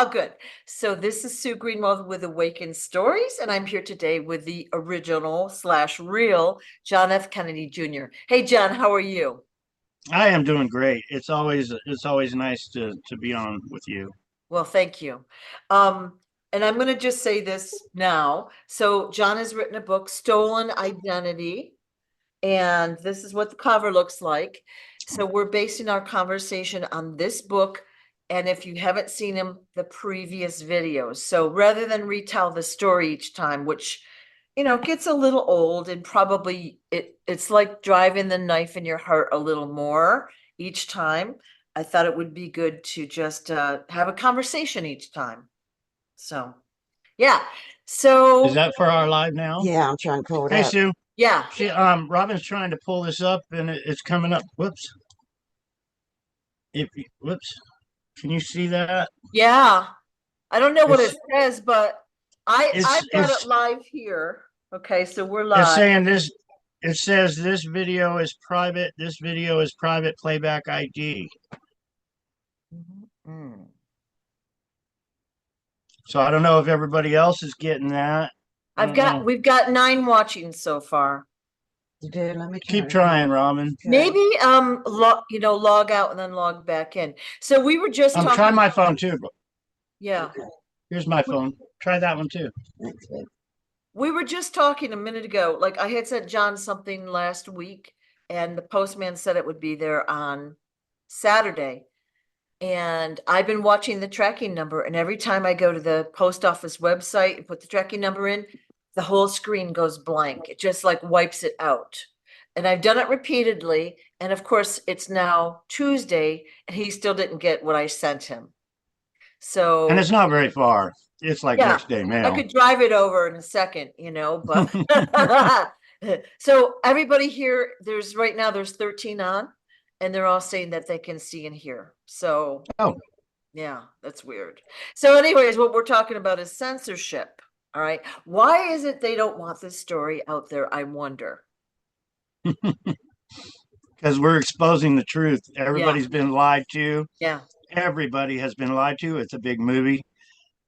Oh, good. So this is Sue Greenwald with Awakened Stories, and I'm here today with the original slash real John F. Kennedy Jr. Hey, John, how are you? I am doing great. It's always nice to be on with you. Well, thank you. Um, and I'm going to just say this now. So John has written a book, Stolen Identity, and this is what the cover looks like. So we're basing our conversation on this book, and if you haven't seen him, the previous videos. So rather than retell the story each time, which gets a little old, and probably it's like driving the knife in your heart a little more each time. I thought it would be good to just have a conversation each time. So yeah. Is So that for our live now? Yeah, I'm trying to pull it Hey up. Sue, yeah. Robin's trying to pull this up and it's coming up. Whoops. Whoops. Can you see that? Yeah. I don't know what It's it says, but I've got it's it live here. Okay, so we're it's live. saying this. It says this video is private. This video is private playback ID. Mm. So I don't know if everybody else is getting that. I don't know. We've got 9 watching so far. You did. Let me try Keep it again. trying, Robin. Okay. Maybe log out and then log back in. So we were just I'm trying talking. my phone too. Yeah. Okay. Here's my phone. Try that one too. Thanks, babe. We were just talking a minute ago. Like I had sent John something last week, and the postman said it would be there on Saturday. And I've been watching the tracking number, and every time I go to the post office website and put the tracking number in, the whole screen goes blank. It just like wipes it out. And I've done it repeatedly. And of course, it's now Tuesday, and he still didn't get what I sent him. And So it's not very far. It's like yeah, next day I mail. could drive it over in a second, but so everybody here, there's 13 on, and they're all saying that they can see and hear. So Oh, yeah, that's weird. So, anyways, what we're talking about is censorship. All right. Why is it they don't want this story out there? I wonder. because we're exposing the truth. Yeah. Everybody's been lied to. Yeah. Everybody has been lied to. It's a big movie.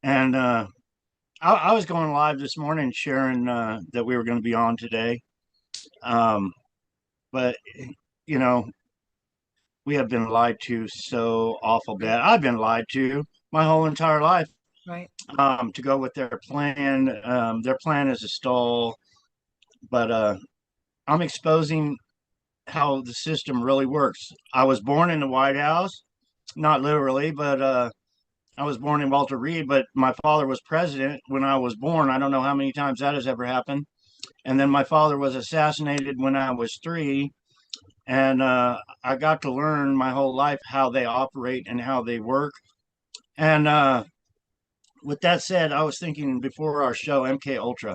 And I was going live this morning sharing that we were going to be on today. Um, but, you know, we have been lied to so awful bad. I've been lied to my whole entire life Right. to go with their plan. Their plan is a stall. But I'm exposing how the system really works. I was born in the White House, not literally, but I was born in Walter Reed, but my father was president when I was born. I don't know how many times that has ever happened. And then my father was assassinated when I was 3. And I got to learn my whole life how they operate and how they work. And with that said, I was thinking before our show, MK Ultra.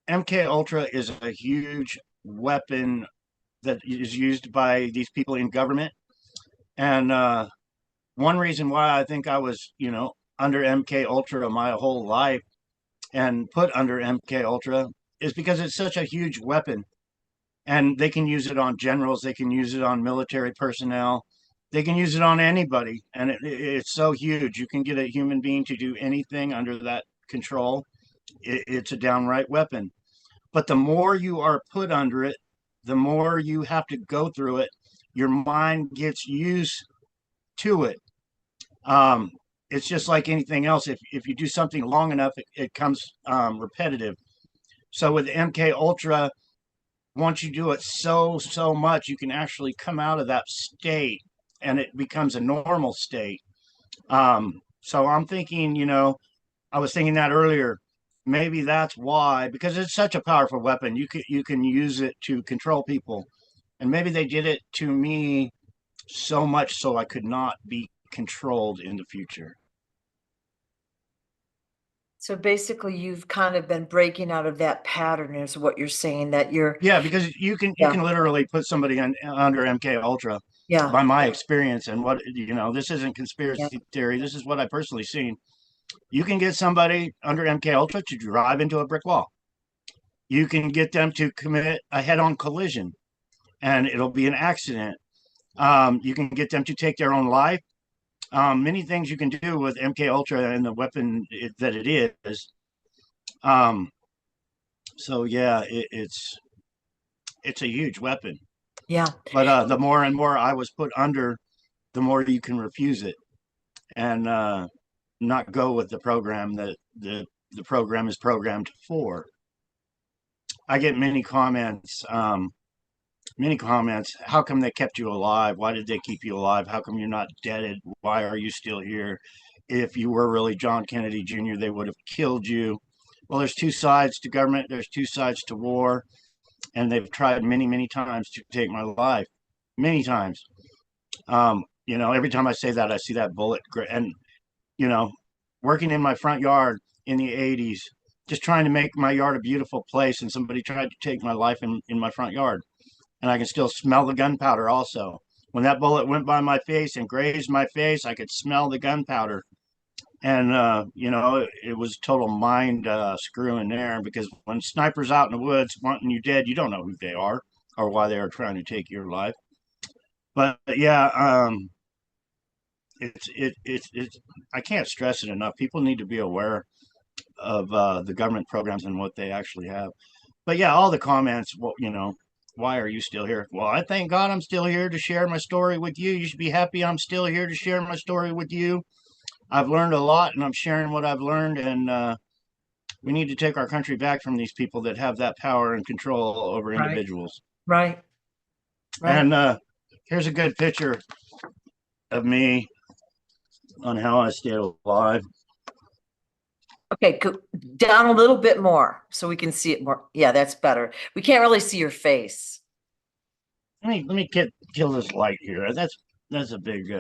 MK Ultra is a huge weapon that is used by these people in government. And one reason why I think I was, under MK Ultra my whole life and put under MK Ultra is because it's such a huge weapon. And they can use it on generals, they can use it on military personnel, they can use it on anybody. And it's so huge. You can get a human being to do anything under that control. It's a downright weapon. But the more you are put under it, the more you have to go through it. Your mind gets used to it. Um, it's just like anything else. If you do something long enough, it comes repetitive. So with MK Ultra, once you do it so much, you can actually come out of that state, and it becomes a normal state. So I'm thinking, I was thinking that earlier. Maybe that's why, because it's such a powerful weapon. You can use it to control people, and maybe they did it to me so much so I could not be controlled in the future. So basically, you've kind of been breaking out of that pattern, is what you're saying, that you're, Yeah, because you yeah, can literally put somebody under MK Ultra yeah, by my experience and what this isn't yeah. conspiracy theory. This is what I personally seen. You can get somebody under MK Ultra to drive into a brick wall. You can get them to commit a head-on collision, and it'll be an accident. You can get them to take their own life. Many things you can do with MK Ultra and the weapon that it is. So yeah, it's a huge weapon. Yeah. But the more and more I was put under, the more you can refuse it and not go with the program that the program is programmed for. I get many comments. How come they kept you alive? Why did they keep you alive? How come you're not deaded? Why are you still here? If you were really John Kennedy Jr., they would have killed you. Well, there's two sides to government. There's two sides to war, and they've tried many, many times to take my life. Many times. Every time I say that, I see that bullet. And, you know, working in my front yard in the 80s, just trying to make my yard a beautiful place, and somebody tried to take my life in my front yard. And I can still smell the gunpowder also. When that bullet went by my face and grazed my face, I could smell the gunpowder. And, it was total mind screw in there, because when snipers out in the woods wanting you dead, you don't know who they are or why they are trying to take your life. But yeah, it's I can't stress it enough. People need to be aware of the government programs and what they actually have. But yeah, all the comments, well, why are you still here? Well, I thank God I'm still here to share my story with you. You should be happy I'm still here to share my story with you. I've learned a lot, and I'm sharing what I've learned, and we need to take our country back from these people that have that power and control over individuals. Right. And here's a good picture of me on how I stayed alive. Okay, go down a little bit more so we can see it more. Yeah, that's better. We can't really see your face. Let me kill this light here. That's a big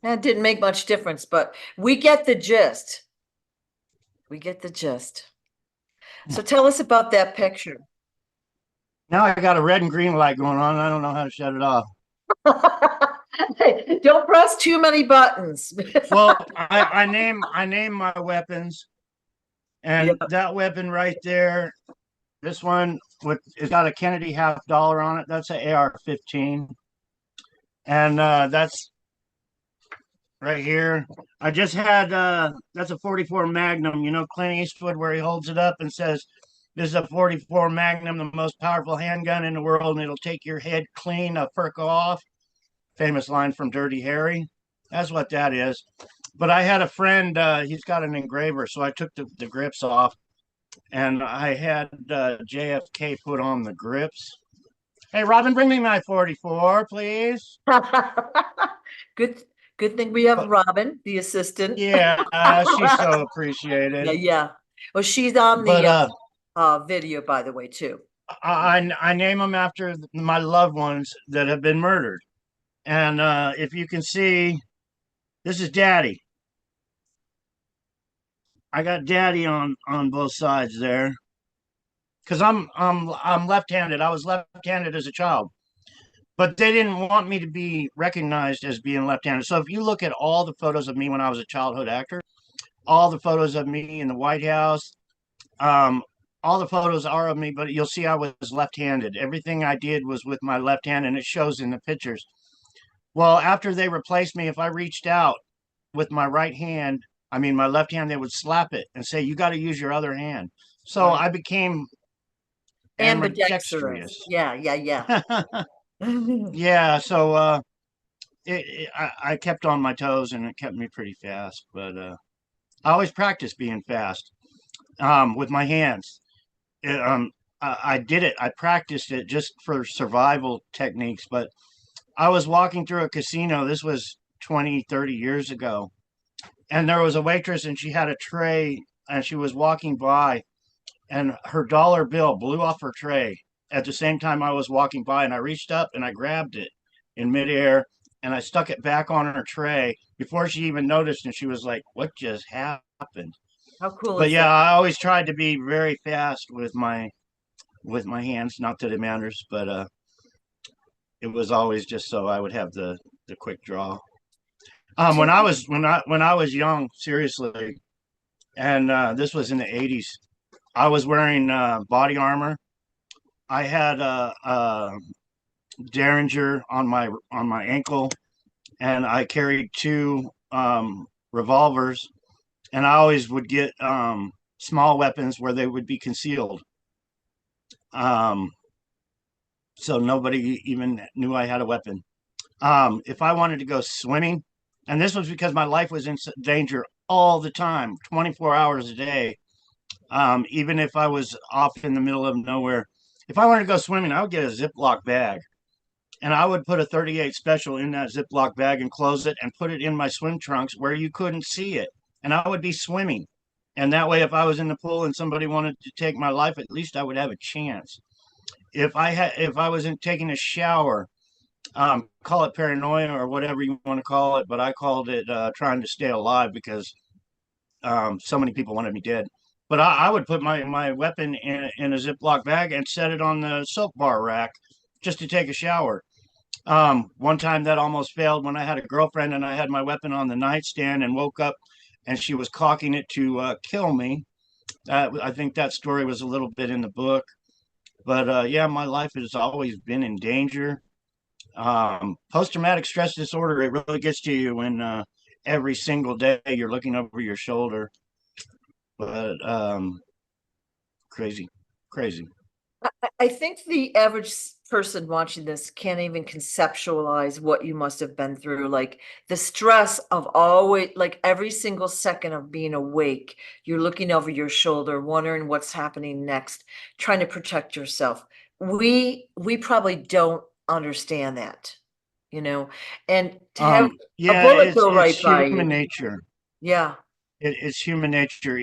That didn't make much difference, but we get the gist. We get the gist. So tell us about that picture. Now I got a red and green light going on. I don't know how to shut it off. Don't press too many buttons. Well, I name my weapons, and that weapon right there, this one it's got a Kennedy $50 on it. That's an AR-15, and that's right here. I just had that's a 44 Magnum. You know Clint Eastwood, where he holds it up and says, "This is a 44 Magnum, the most powerful handgun in the world, and it'll take your head clean, a perk off." Famous line from Dirty Harry. That's what that is. But I had a friend, he's got an engraver, so I took the grips off, and I had JFK put on the grips. Hey, Robin, bring me my 44, please. Good thing we have Robin, the assistant. Yeah, she's so appreciated. Yeah. Well, she's on the video, by the way, too. I name them after my loved ones that have been murdered. And if you can see, this is Daddy. I got Daddy on both sides there, because I'm left-handed. I was left-handed as a child, but they didn't want me to be recognized as being left-handed. So if you look at all the photos of me when I was a childhood actor, all the photos of me in the White House, all the photos are of me, but you'll see I was left-handed. Everything I did was with my left hand, and it shows in the pictures. Well, after they replaced me, if I reached out with my right hand, my left hand, they would slap it and say, "You got to use your other hand." So I became ambidextrous. Yeah. Yeah. So I kept on my toes, and it kept me pretty fast. But I always practiced being fast with my hands. I did it. I practiced it just for survival techniques. But I was walking through a casino. This was 20, 30 years ago. And there was a waitress, and she had a tray, and she was walking by, and her dollar bill blew off her tray at the same time I was walking by. And I reached up and I grabbed it in midair, and I stuck it back on her tray before she even noticed. And she was like, "What just happened?" How cool But is yeah, that? I always tried to be very fast with my hands. Not that it matters, but it was always just so I would have the quick draw. When I was young, seriously, and this was in the 80s, I was wearing body armor. I had Derringer on my ankle, and I carried two revolvers, and I always would get small weapons where they would be concealed. Um, so nobody even knew I had a weapon. If I wanted to go swimming, and this was because my life was in danger all the time, 24 hours a day. Even if I was off in the middle of nowhere, if I wanted to go swimming, I would get a Ziploc bag, and I would put a 38 special in that Ziploc bag and close it and put it in my swim trunks where you couldn't see it. And I would be swimming. And that way, if I was in the pool and somebody wanted to take my life, at least I would have a chance. If I wasn't taking a shower, call it paranoia or whatever you want to call it, but I called it trying to stay alive because so many people wanted me dead. But I would put my weapon in a Ziploc bag and set it on the soap bar rack just to take a shower. One time that almost failed when I had a girlfriend and I had my weapon on the nightstand and woke up and she was cocking it to kill me. I think that story was a little bit in the book. But yeah, my life has always been in danger. Post-traumatic stress disorder, it really gets to you when every single day you're looking over your shoulder. But crazy, crazy. I think the average person watching this can't even conceptualize what you must have been through. Like the stress of always, like every single second of being awake, you're looking over your shoulder, wondering what's happening next, trying to protect yourself. We probably don't understand that, you know, and to have a Yeah, bullet go it's right by human you. nature. Yeah, It's human nature.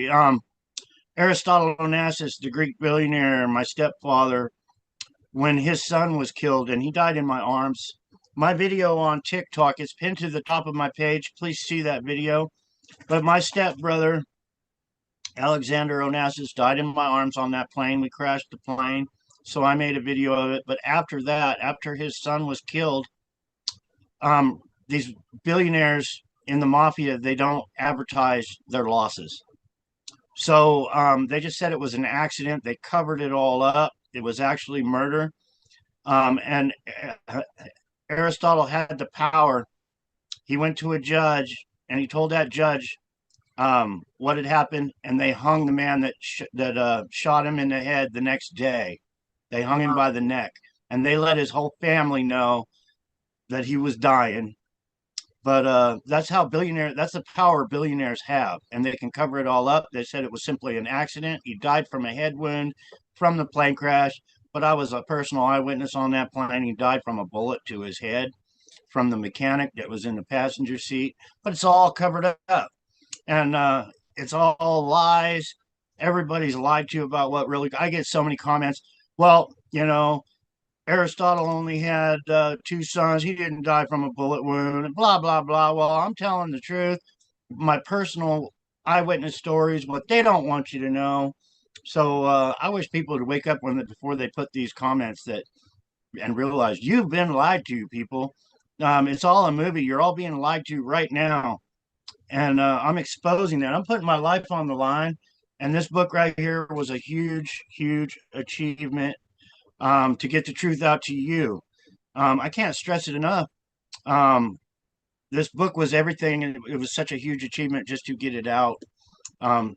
Aristotle Onassis, the Greek billionaire, my stepfather, when his son was killed and he died in my arms. My video on TikTok is pinned to the top of my page. Please see that video. But my stepbrother, Alexander Onassis, died in my arms on that plane. We crashed the plane. So I made a video of it. But after that, after his son was killed, these billionaires in the mafia, they don't advertise their losses. So they just said it was an accident. They covered it all up. It was actually murder. And Aristotle had the power. He went to a judge and he told that judge what had happened, and they hung the man that shot him in the head the next day. They hung him wow, by the neck, and they let his whole family know that he was dying. But that's how billionaire. That's the power billionaires have, and they can cover it all up. They said it was simply an accident. He died from a head wound from the plane crash. But I was a personal eyewitness on that plane. He died from a bullet to his head from the mechanic that was in the passenger seat. But it's all covered up, and it's all lies. Everybody's lied to about what really. I get so many comments. Well, Aristotle only had two sons. He didn't die from a bullet wound, and blah, blah, blah. Well, I'm telling the truth. My personal eyewitness stories, what they don't want you to know. So I wish people would wake up before they put these comments and realize you've been lied to, people. It's all a movie. You're all being lied to right now. And I'm exposing that. I'm putting my life on the line. And this book right here was a huge, huge achievement to get the truth out to you. I can't stress it enough. Um, this book was everything, and it was such a huge achievement just to get it out,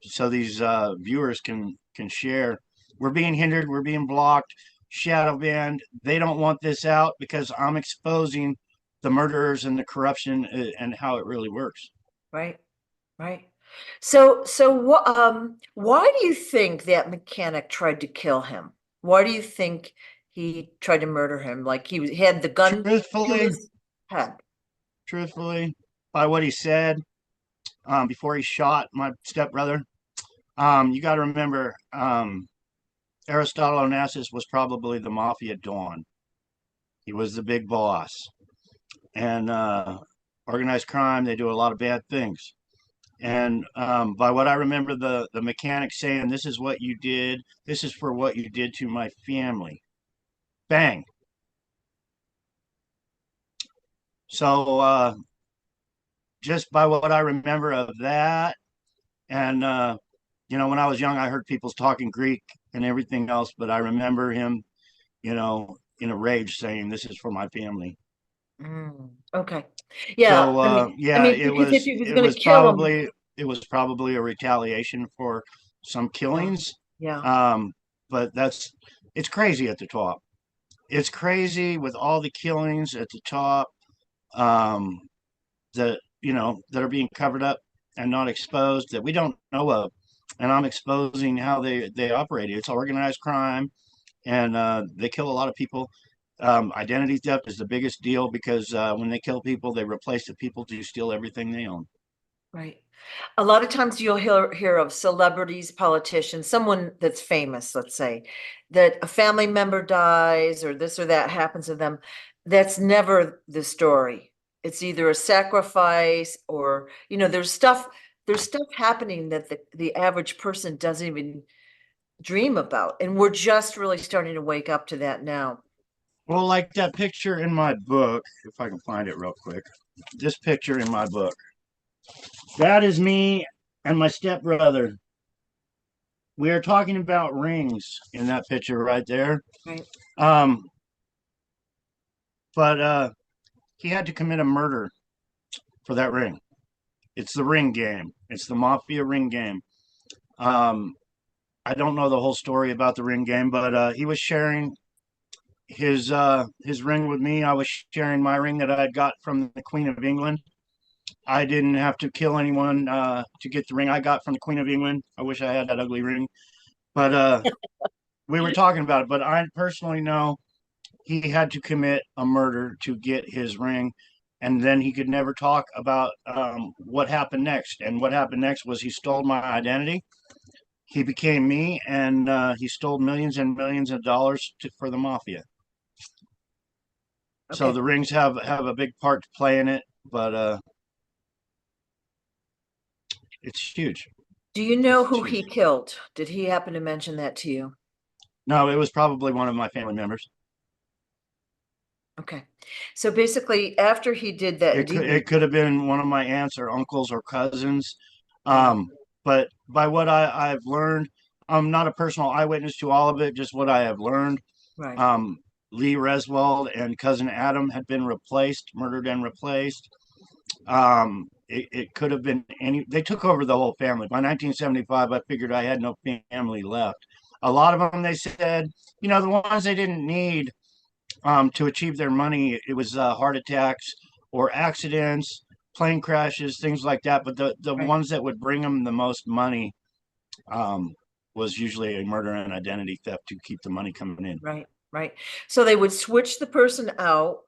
so these viewers can share. We're being hindered. We're being blocked. Shadow banned. They don't want this out because I'm exposing the murderers and the corruption and how it really works. right, right. So what, why do you think that mechanic tried to kill him? Why do you think he tried to murder him? Like he had the gun to Truthfully, his head. truthfully, by what he said before he shot my stepbrother, you got to remember Aristotle Onassis was probably the mafia don. He was the big boss. And organized crime, they do a lot of bad things. And by what I remember, the mechanic saying, "This is what you did. This is for what you did to my family." Bang. So just by what I remember of that, and when I was young, I heard people talking Greek and everything else, but I remember him, you know, in a rage saying, "This is for my family." Okay. Yeah. So I yeah, mean, because if he was going to kill him, it was probably a retaliation for some killings. yeah, But it's crazy at the top. It's crazy with all the killings at the top, um, that that are being covered up and not exposed, that we don't know of. And I'm exposing how they operate. It's organized crime, and they kill a lot of people. Identity theft is the biggest deal because when they kill people, they replace the people to steal everything they own. right. A lot of times you'll hear of celebrities, politicians, someone that's famous, let's say, that a family member dies or this or that happens to them. That's never the story. It's either a sacrifice or, there's stuff happening that the average person doesn't even dream about. And we're just really starting to wake up to that now. Well, like that picture in my book, if I can find it real quick. This picture in my book. That is me and my stepbrother. We are talking about rings in that picture right there. Right. Um, but he had to commit a murder for that ring. It's the ring game. It's the mafia ring game. I don't know the whole story about the ring game, but he was sharing his ring with me. I was sharing my ring that I had got from the Queen of England. I didn't have to kill anyone to get the ring I got from the Queen of England. I wish I had that ugly ring. But we were talking about it. But I personally know he had to commit a murder to get his ring. And then he could never talk about what happened next. And what happened next was he stole my identity. He became me, and he stole millions and millions of dollars for the mafia. So Okay. the rings have a big part to play in it, but it's huge. Do you know It's who huge. he killed? Did he happen to mention that to you? No, it was probably one of my family members. Okay. So basically, after he did that deed, It could have been one of my aunts or uncles or cousins. yeah, But by what I've learned, I'm not a personal eyewitness to all of it, just what I have learned. right, Um, Lee Reswald and cousin Adam had been murdered and replaced. It could have been they took over the whole family. By 1975, I figured I had no family left. A lot of them, they said, the ones they didn't need to achieve their money, it was heart attacks or accidents, plane crashes, things like that. But the right, ones that would bring them the most money was usually a murder and identity theft to keep the money coming in. right, right. So they would switch the person out,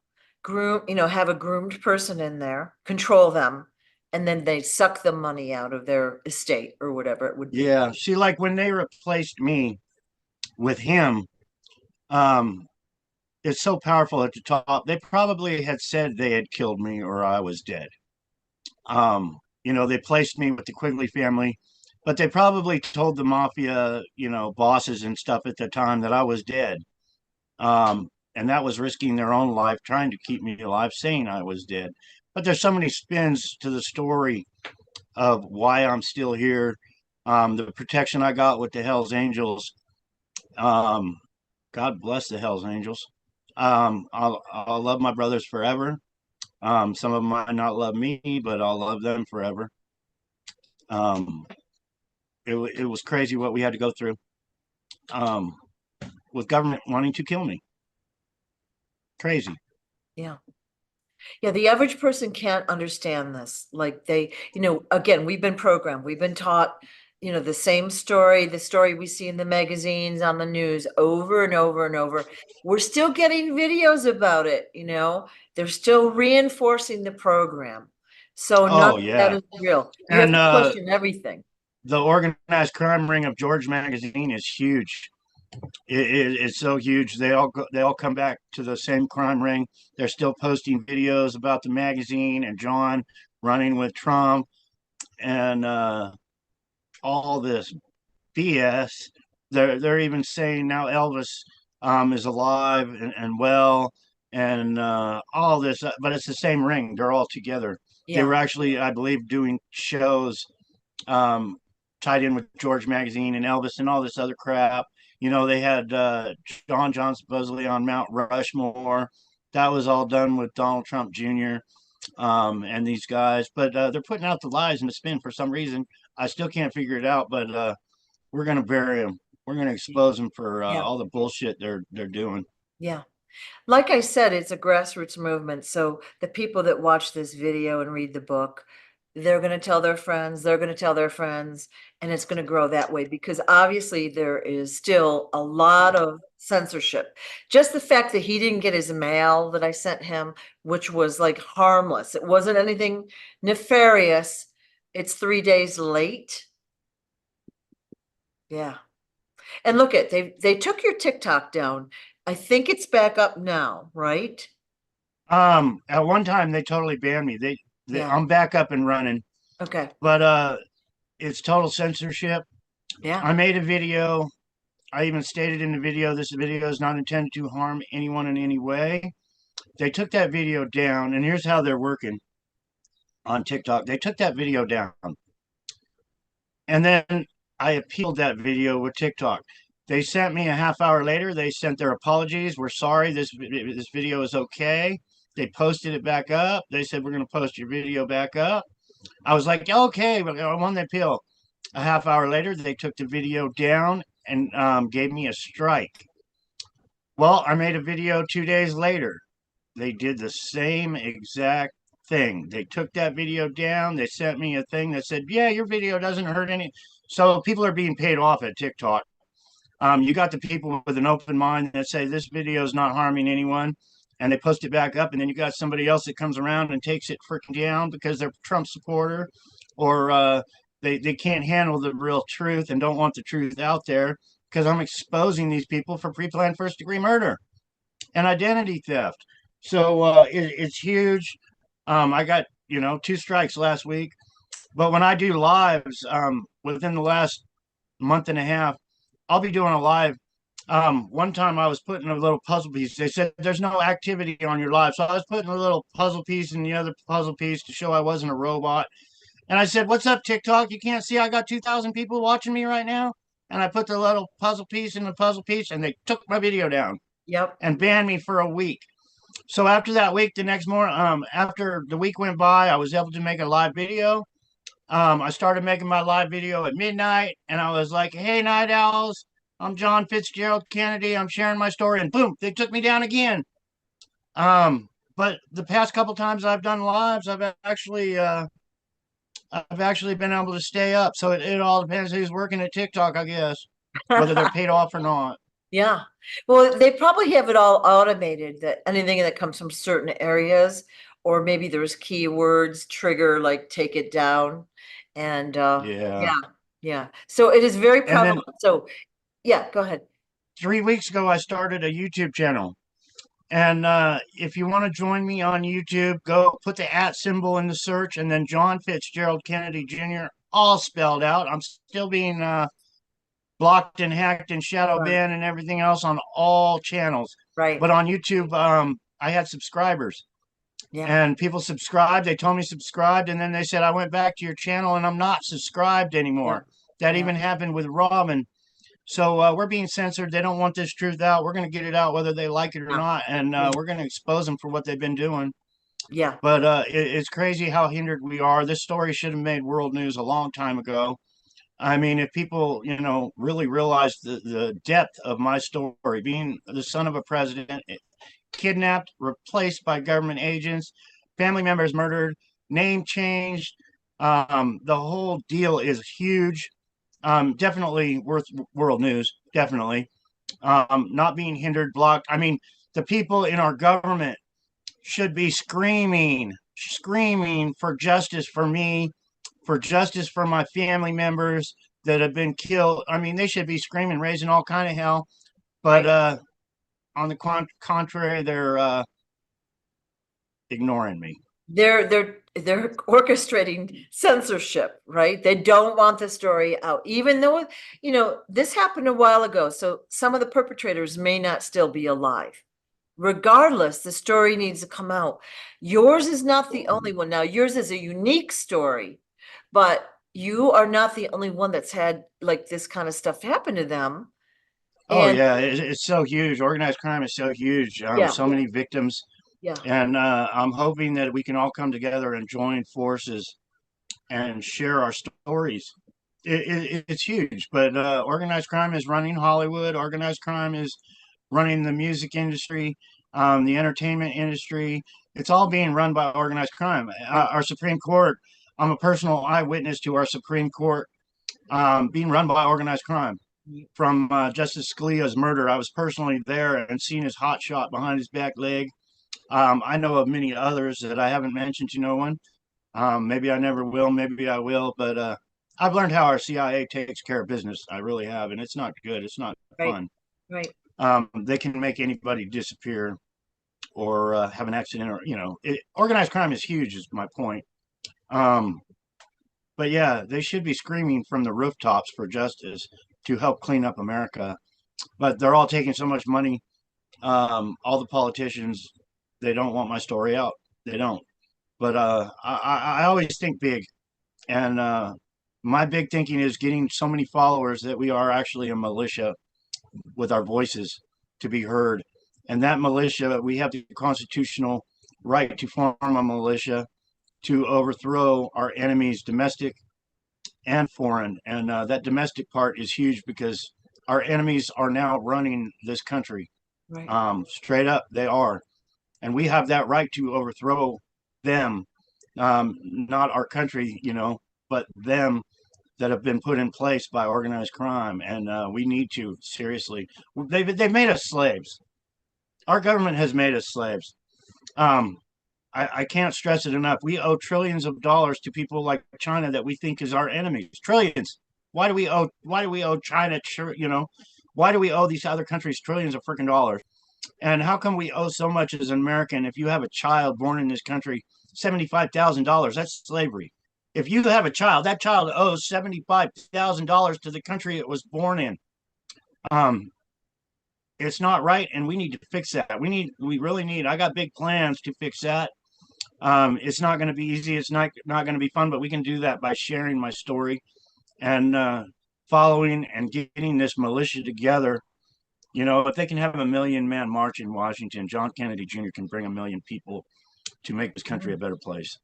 have a groomed person in there, control them, and then they suck the money out of their estate or whatever it would be. Yeah. See, like when they replaced me with him, um, it's so powerful at the top. They probably had said they had killed me or I was dead. They placed me with the Quigley family, but they probably told the mafia, bosses and stuff at the time that I was dead. And that was risking their own life, trying to keep me alive, saying I was dead. But there's so many spins to the story of why I'm still here. The protection I got with the Hells Angels. God bless the Hells Angels. I'll love my brothers forever. Some of them might not love me, but I'll love them forever. Um, it was crazy what we had to go through um, with government wanting to kill me. Crazy. Yeah. Yeah, the average person can't understand this. Like again, we've been programmed, we've been taught, the same story, the story we see in the magazines, on the news over and over and over. We're still getting videos about it, they're still reinforcing the program. So none Oh of that yeah, is real. You have and to question everything. the organized crime ring of George magazine is huge. It's so huge. They all come back to the same crime ring. They're still posting videos about the magazine and John running with Trump and all this BS. They're even saying now Elvis is alive and well and all this, but it's the same ring. They're all together. They Yeah. were actually, I believe, doing shows um, tied in with George magazine and Elvis and all this other crap. You know, they had John supposedly on Mount Rushmore. That was all done with Donald Trump Jr. And these guys, but they're putting out the lies and the spin for some reason. I still can't figure it out, but we're gonna bury them. We're gonna expose them for Yeah. all the bullshit they're doing. Yeah. Like I said, it's a grassroots movement. So the people that watch this video and read the book, they're going to tell their friends, they're going to tell their friends, and it's going to grow that way because obviously there is still a lot of censorship. Just the fact that he didn't get his mail that I sent him, which was like harmless. It wasn't anything nefarious. It's 3 days late. Yeah. And look at they took your TikTok down. I think it's back up now, right? At one time they totally banned me. Yeah. I'm back up and running, Okay. but it's total censorship. Yeah. I made a video. I even stated in the video, this video is not intended to harm anyone in any way. They took that video down, and here's how they're working on TikTok. They took that video down, and then I appealed that video with TikTok. They sent me a half hour later. They sent their apologies. We're sorry. This video is okay. They posted it back up. They said, we're going to post your video back up. I was like, okay, but I won the appeal. A half hour later, they took the video down and gave me a strike. Well, I made a video 2 days later. They did the same exact thing. They took that video down. They sent me a thing that said, yeah, your video doesn't hurt any. So people are being paid off at TikTok. You got the people with an open mind that say this video is not harming anyone, and they post it back up, and then you got somebody else that comes around and takes it freaking down because they're a Trump supporter, or they can't handle the real truth and don't want the truth out there because I'm exposing these people for pre-planned first-degree murder and identity theft. So it's huge. I got 2 strikes last week, but when I do lives within the last month and a half, I'll be doing a live. One time I was putting a little puzzle piece. They said there's no activity on your live. So I was putting a little puzzle piece in the other puzzle piece to show I wasn't a robot. And I said, what's up, TikTok? You can't see I got 2,000 people watching me right now? And I put the little puzzle piece in the puzzle piece, and they took my video down. Yep. And banned me for a week. So after that week, the next morning, after the week went by, I was able to make a live video. I started making my live video at midnight, and I was like, hey, Night Owls, I'm John Fitzgerald Kennedy. I'm sharing my story, and boom, they took me down again. But the past couple times I've done lives, I've actually been able to stay up. So it all depends who's working at TikTok, I guess, whether they're paid off or not. Yeah. Well, they probably have it all automated that anything that comes from certain areas, or maybe there's keywords trigger, like take it down. And Yeah. yeah. So it is very And then prevalent. So yeah, go ahead. 3 weeks ago, I started a YouTube channel. And if you want to join me on YouTube, go put the @ symbol in the search and then John Fitzgerald Kennedy Jr., all spelled out. I'm still being blocked and hacked and shadow Right. banned and everything else on all channels. Right. But on YouTube, I had subscribers. Yeah. And people subscribed. They told me subscribed. And then they said, I went back to your channel and I'm not subscribed anymore. That even happened with Robin. So we're being censored. They don't want this truth out. We're going to get it out whether they like it or not. And we're going to expose them for what they've been doing. Yeah. But it's crazy how hindered we are. This story should have made world news a long time ago. I mean, if people, really realize the depth of my story, being the son of a president, kidnapped, replaced by government agents, family members murdered, name changed. The whole deal is huge. Definitely worth world news. Definitely. Not being hindered, blocked. I mean, the people in our government should be screaming for justice for me, for justice for my family members that have been killed. I mean, they should be screaming, raising all kind of hell. But on the contrary, they're ignoring me. They're orchestrating censorship, right? They don't want the story out, even though, this happened a while ago. So some of the perpetrators may not still be alive. Regardless, the story needs to come out. Yours is not the only one. Now, yours is a unique story, but you are not the only one that's had like this kind of stuff happen to them. Oh And yeah, it's so huge. Organized crime is so huge. yeah, So many victims, yeah, and I'm hoping that we can all come together and join forces and share our stories. It's huge, but organized crime is running Hollywood. Organized crime is running the music industry, the entertainment industry. It's all being run by organized crime. right. Our Supreme Court, I'm a personal eyewitness to our Supreme Court being run by organized crime. From Justice Scalia's murder, I was personally there and seen his hot shot behind his back leg. I know of many others that I haven't mentioned to no one. Maybe I never will, maybe I will, but I've learned how our CIA takes care of business. I really have, and it's not good. It's not Right, fun. right. They can make anybody disappear or have an accident, or organized crime is huge. Is my point. Um, but yeah, they should be screaming from the rooftops for justice to help clean up America. But they're all taking so much money. All the politicians, they don't want my story out. They don't. But I always think big, and my big thinking is getting so many followers that we are actually a militia with our voices to be heard. And that militia, we have the constitutional right to form a militia to overthrow our enemies, domestic and foreign. And that domestic part is huge because our enemies are now running this country. Right. Straight up, they are. And we have that right to overthrow them, not our country, but them that have been put in place by organized crime. And we need to, seriously. They've made us slaves. Our government has made us slaves. Um, I can't stress it enough. We owe trillions of dollars to people like China that we think is our enemies. Trillions. Why do we owe? Why do we owe China? Why do we owe these other countries trillions of freaking dollars? And how come we owe so much as an American? If you have a child born in this country, $75,000. That's slavery. If you have a child, that child owes $75,000 to the country it was born in. Um, it's not right, and we need to fix that. We really need. I got big plans to fix that. It's not going to be easy. It's not going to be fun, but we can do that by sharing my story and following and getting this militia together. If they can have a 1,000,000-man march in Washington, John Kennedy Jr. can bring 1,000,000 people to make this country a better place.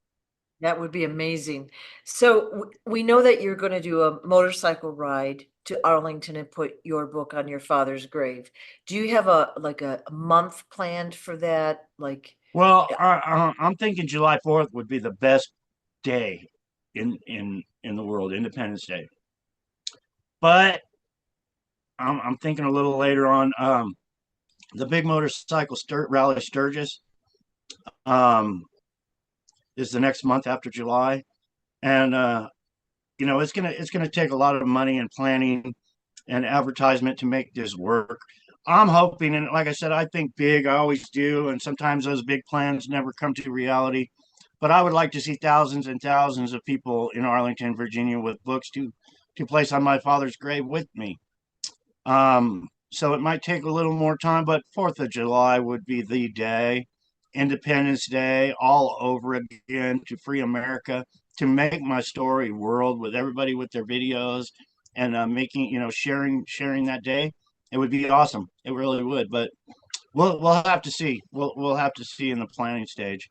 That would be amazing. So we know that you're going to do a motorcycle ride to Arlington and put your book on your father's grave. Do you have a month planned for that? Well, I'm thinking July 4th would be the best day in the world, Independence Day. But I'm thinking a little later on. The big motorcycle rally Sturgis is the next month after July, and it's gonna take a lot of money and planning and advertisement to make this work. I'm hoping, and like I said, I think big. I always do, and sometimes those big plans never come to reality. But I would like to see thousands and thousands of people in Arlington, Virginia, with books to place on my father's grave with me. So it might take a little more time, but 4th of July would be the day. Independence Day all over again to free America, to make my story world with everybody with their videos and making, sharing that day. It would be awesome. It really would. But we'll have to see. We'll have to see in the planning stage.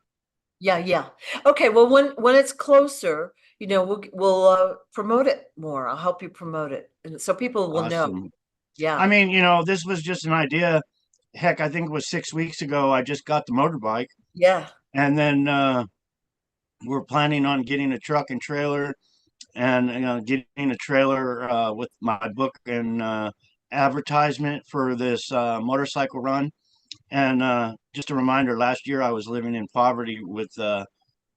Yeah, yeah. Okay, well, when it's closer, we'll promote it more. I'll help you promote it, and so people will know. Awesome. Yeah, I mean, this was just an idea. Heck, I think it was 6 weeks ago. I just got the motorbike, yeah. and then we're planning on getting a truck and trailer, and getting a trailer with my book and advertisement for this motorcycle run. And just a reminder, last year I was living in poverty with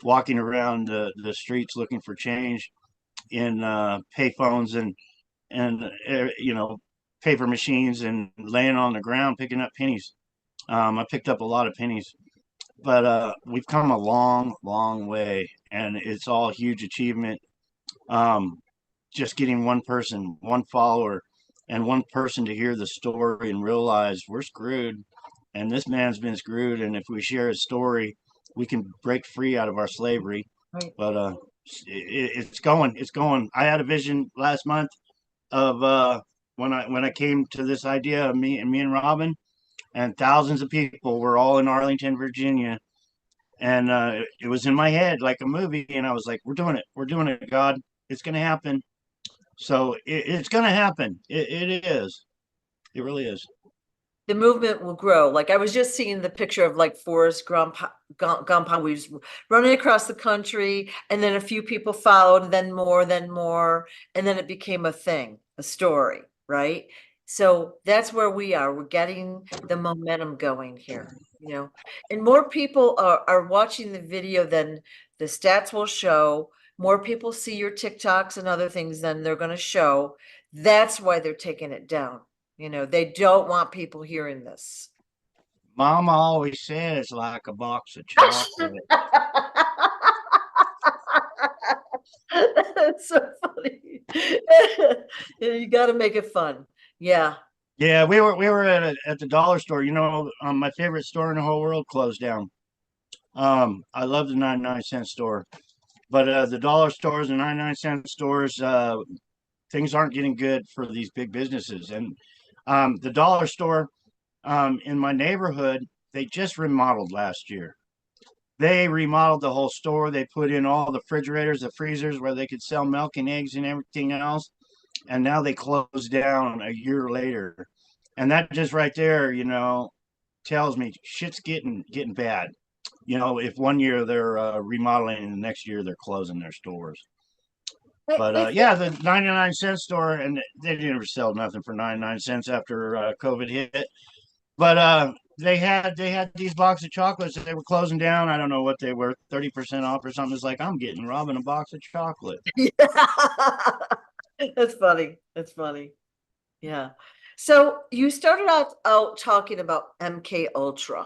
walking around the streets looking for change in payphones and paper machines, and laying on the ground picking up pennies. I picked up a lot of pennies, but we've come a long, long way, and it's all a huge achievement. Um, just getting one person, one follower, and one person to hear the story and realize we're screwed, and this man's been screwed, and if we share his story, we can break free out of our slavery. Right. But it's going. I had a vision last month of when I came to this idea of me and Robin, and thousands of people were all in Arlington, Virginia, and it was in my head like a movie, and I was like, we're doing it, God, it's gonna happen. So it's gonna happen. It is. It really is. The movement will grow. Like I was just seeing the picture of like Forrest Gump, we was running across the country, and then a few people followed, then more, and then it became a thing, a story, right? So that's where we are. We're getting the momentum going here, and more people are watching the video than the stats will show. More people see your TikToks and other things than they're going to show. That's why they're taking it down. They don't want people hearing this. Mama always said it's like a box of chocolate. That's so funny. You got to make it fun. Yeah. Yeah, we were at the dollar store. My favorite store in the whole world closed down. I love the 99-cent store, but the dollar stores and 99-cent stores, things aren't getting good for these big businesses. And the dollar store in my neighborhood, they just remodeled last year. They remodeled the whole store. They put in all the refrigerators, the freezers where they could sell milk and eggs and everything else. And now they closed down a year later. And that just right there, tells me shit's getting bad. If one year they're remodeling and the next year they're closing their stores. But yeah, the 99-cent store, and they didn't ever sell nothing for 99 cents after COVID hit. But they had these box of chocolates that they were closing down. I don't know what they were, 30% off or something. It's like, I'm getting Robin a box of chocolate. Yeah. That's funny. That's funny. Yeah. So you started out talking about MK Ultra,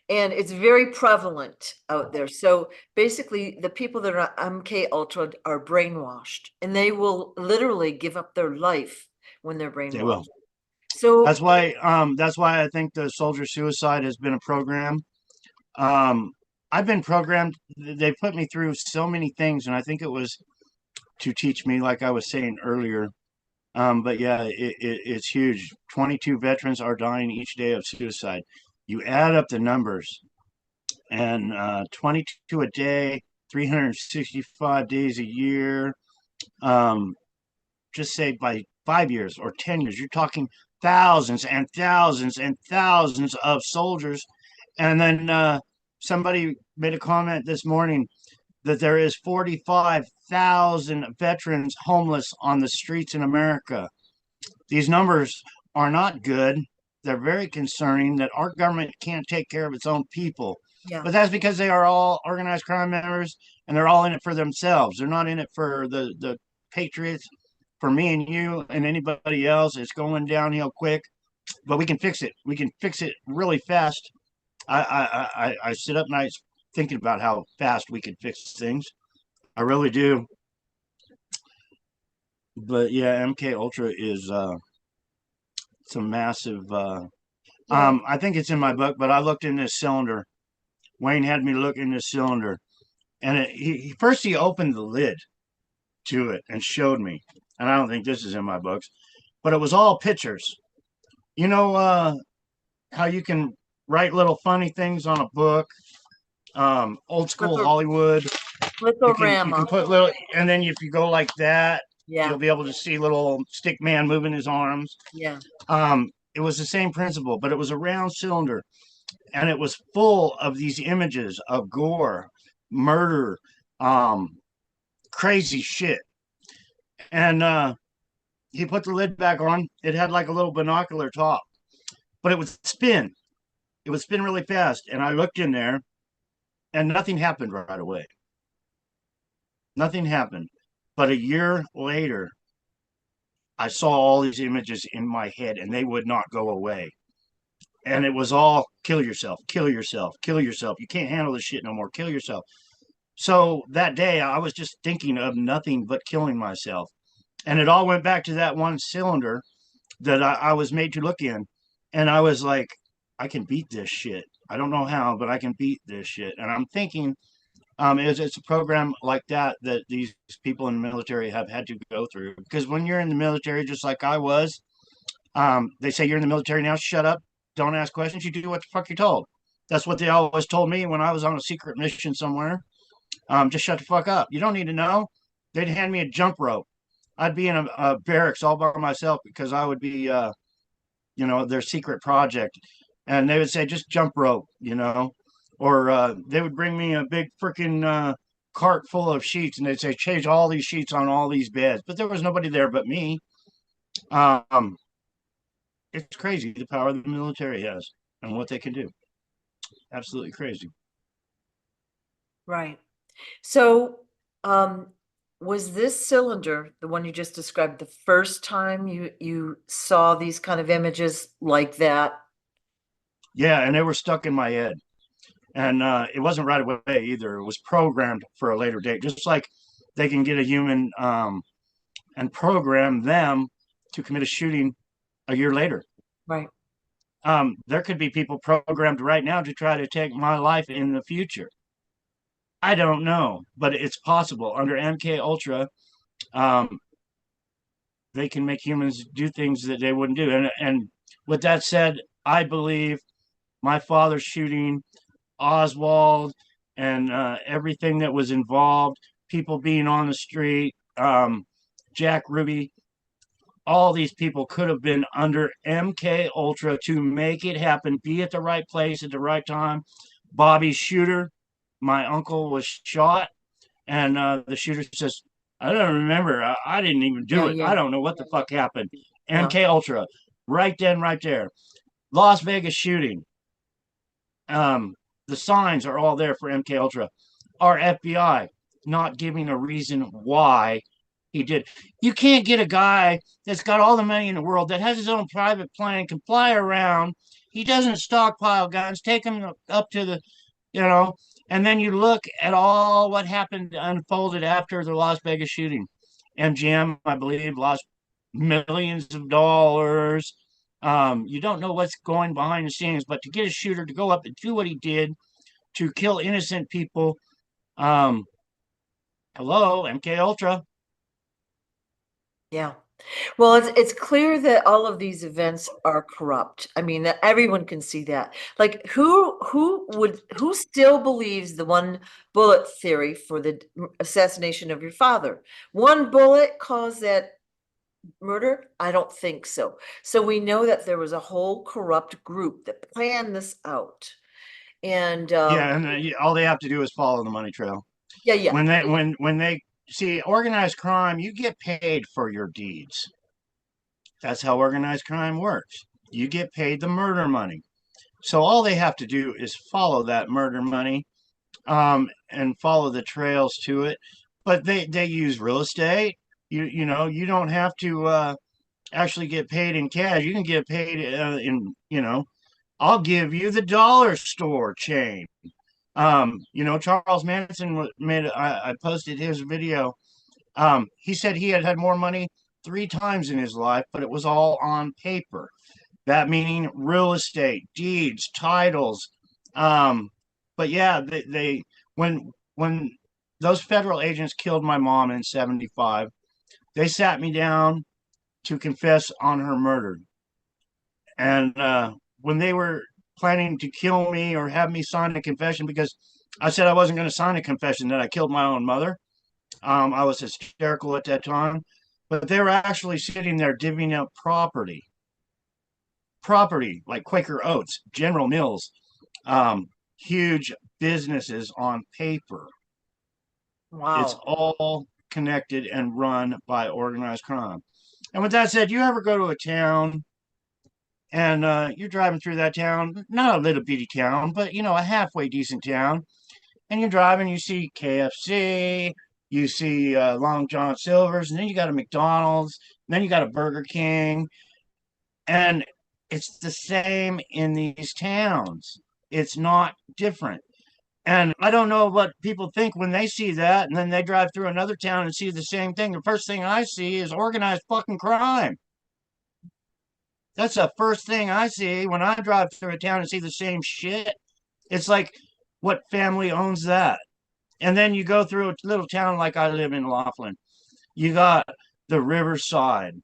and it's very prevalent out there. So basically, the people that are MK Ultra are brainwashed, and they will literally give up their life when they're brainwashed. They will. So That's why I think the soldier suicide has been a program. I've been programmed. They put me through so many things, and I think it was to teach me, like I was saying earlier. But yeah, it's huge. 22 veterans are dying each day of suicide. You add up the numbers, and 22 a day, 365 days a year. Just say by 5 years or 10 years, you're talking thousands and thousands and thousands of soldiers. And then somebody made a comment this morning that there is 45,000 veterans homeless on the streets in America. These numbers are not good. They're very concerning that our government can't take care of its own people. yeah, But that's because they are all organized crime members, and they're all in it for themselves. They're not in it for the patriots, for me and you and anybody else. It's going downhill quick, but we can fix it. We can fix it really fast. I sit up nights thinking about how fast we can fix things. I really do. But yeah, MK Ultra is some massive. yeah. I think it's in my book, but I looked in this cylinder. Wayne had me look in this cylinder, and he first he opened the lid to it and showed me. And I don't think this is in my books, but it was all pictures. You know how you can write little funny things on a book, old school Hollywood. You can Little put little, and then if you go like that, Yeah, you'll be able to see little stick man moving his arms. yeah. It was the same principle, but it was a round cylinder, and it was full of these images of gore, murder, crazy shit. And he put the lid back on. It had like a little binocular top, but it would spin. It would spin really fast. And I looked in there, and nothing happened right away. Nothing happened. But a year later, I saw all these images in my head, and they would not go away. And it was all kill yourself, kill yourself, kill yourself. You can't handle this shit no more. Kill yourself. So that day, I was just thinking of nothing but killing myself. And it all went back to that one cylinder that I was made to look in. And I was like, I can beat this shit. I don't know how, but I can beat this shit. And I'm thinking it's a program like that these people in the military have had to go through. Because when you're in the military, just like I was, They say you're in the military now, shut up, don't ask questions, you do what the fuck you're told. That's what they always told me when I was on a secret mission somewhere. Just shut the fuck up. You don't need to know. They'd hand me a jump rope. I'd be in a barracks all by myself because I would be, their secret project. And they would say, just jump rope, or they would bring me a big freaking cart full of sheets and they'd say, change all these sheets on all these beds. But there was nobody there but me. It's crazy the power the military has and what they can do. Absolutely crazy. Right. So, was this cylinder, the one you just described, the first time you saw these kind of images like that? Yeah, and they were stuck in my head. And it wasn't right away either. It was programmed for a later date, just like they can get a human and program them to commit a shooting a year later. Right. There could be people programmed right now to try to take my life in the future. I don't know, but it's possible. Under MK Ultra, they can make humans do things that they wouldn't do. And with that said, I believe my father's shooting, Oswald, and everything that was involved, people being on the street, Jack Ruby, all these people could have been under MK Ultra to make it happen, be at the right place at the right time. Bobby Shooter, my uncle, was shot, and the shooter says, I don't remember. I didn't even do it. I don't know what the fuck happened. MK Ultra, right then, right there. Las Vegas shooting. The signs are all there for MK Ultra. Our FBI not giving a reason why he did. You can't get a guy that's got all the money in the world, that has his own private plane, can fly around. He doesn't stockpile guns, take them up to the, and then you look at all what happened unfolded after the Las Vegas shooting. MGM, I believe, lost millions of dollars. You don't know what's going behind the scenes, but to get a shooter to go up and do what he did to kill innocent people, hello, MK Ultra. Yeah. Well, it's clear that all of these events are corrupt. I mean, that everyone can see that. Like, who still believes the one bullet theory for the assassination of your father? One bullet caused that murder? I don't think so. So we know that there was a whole corrupt group that planned this out. And and all they have to do is follow the money trail. yeah. When they see organized crime, you get paid for your deeds. That's how organized crime works. You get paid the murder money. So all they have to do is follow that murder money, and follow the trails to it. But they use real estate. You don't have to actually get paid in cash. You can get paid I'll give you the dollar store chain. Charles Manson I posted his video. He said he had more money 3 times in his life, but it was all on paper. That meaning real estate, deeds, titles. But yeah, they when those federal agents killed my mom in 75, they sat me down to confess on her murder. And when they were planning to kill me or have me sign a confession, because I said I wasn't going to sign a confession that I killed my own mother. I was hysterical at that time, but they were actually sitting there divvying up property like Quaker Oats, General Mills, huge businesses on paper. Wow. It's all connected and run by organized crime. And with that said, you ever go to a town and you're driving through that town, not a little bitty town, but a halfway decent town, and you're driving, you see KFC, you see Long John Silver's, and then you got a McDonald's, and then you got a Burger King, and it's the same in these towns. It's not different. And I don't know what people think when they see that, and then they drive through another town and see the same thing. The first thing I see is organized fucking crime. That's the first thing I see when I drive through a town and see the same shit. It's like, what family owns that? And then you go through a little town like I live in Laughlin. You got the Riverside.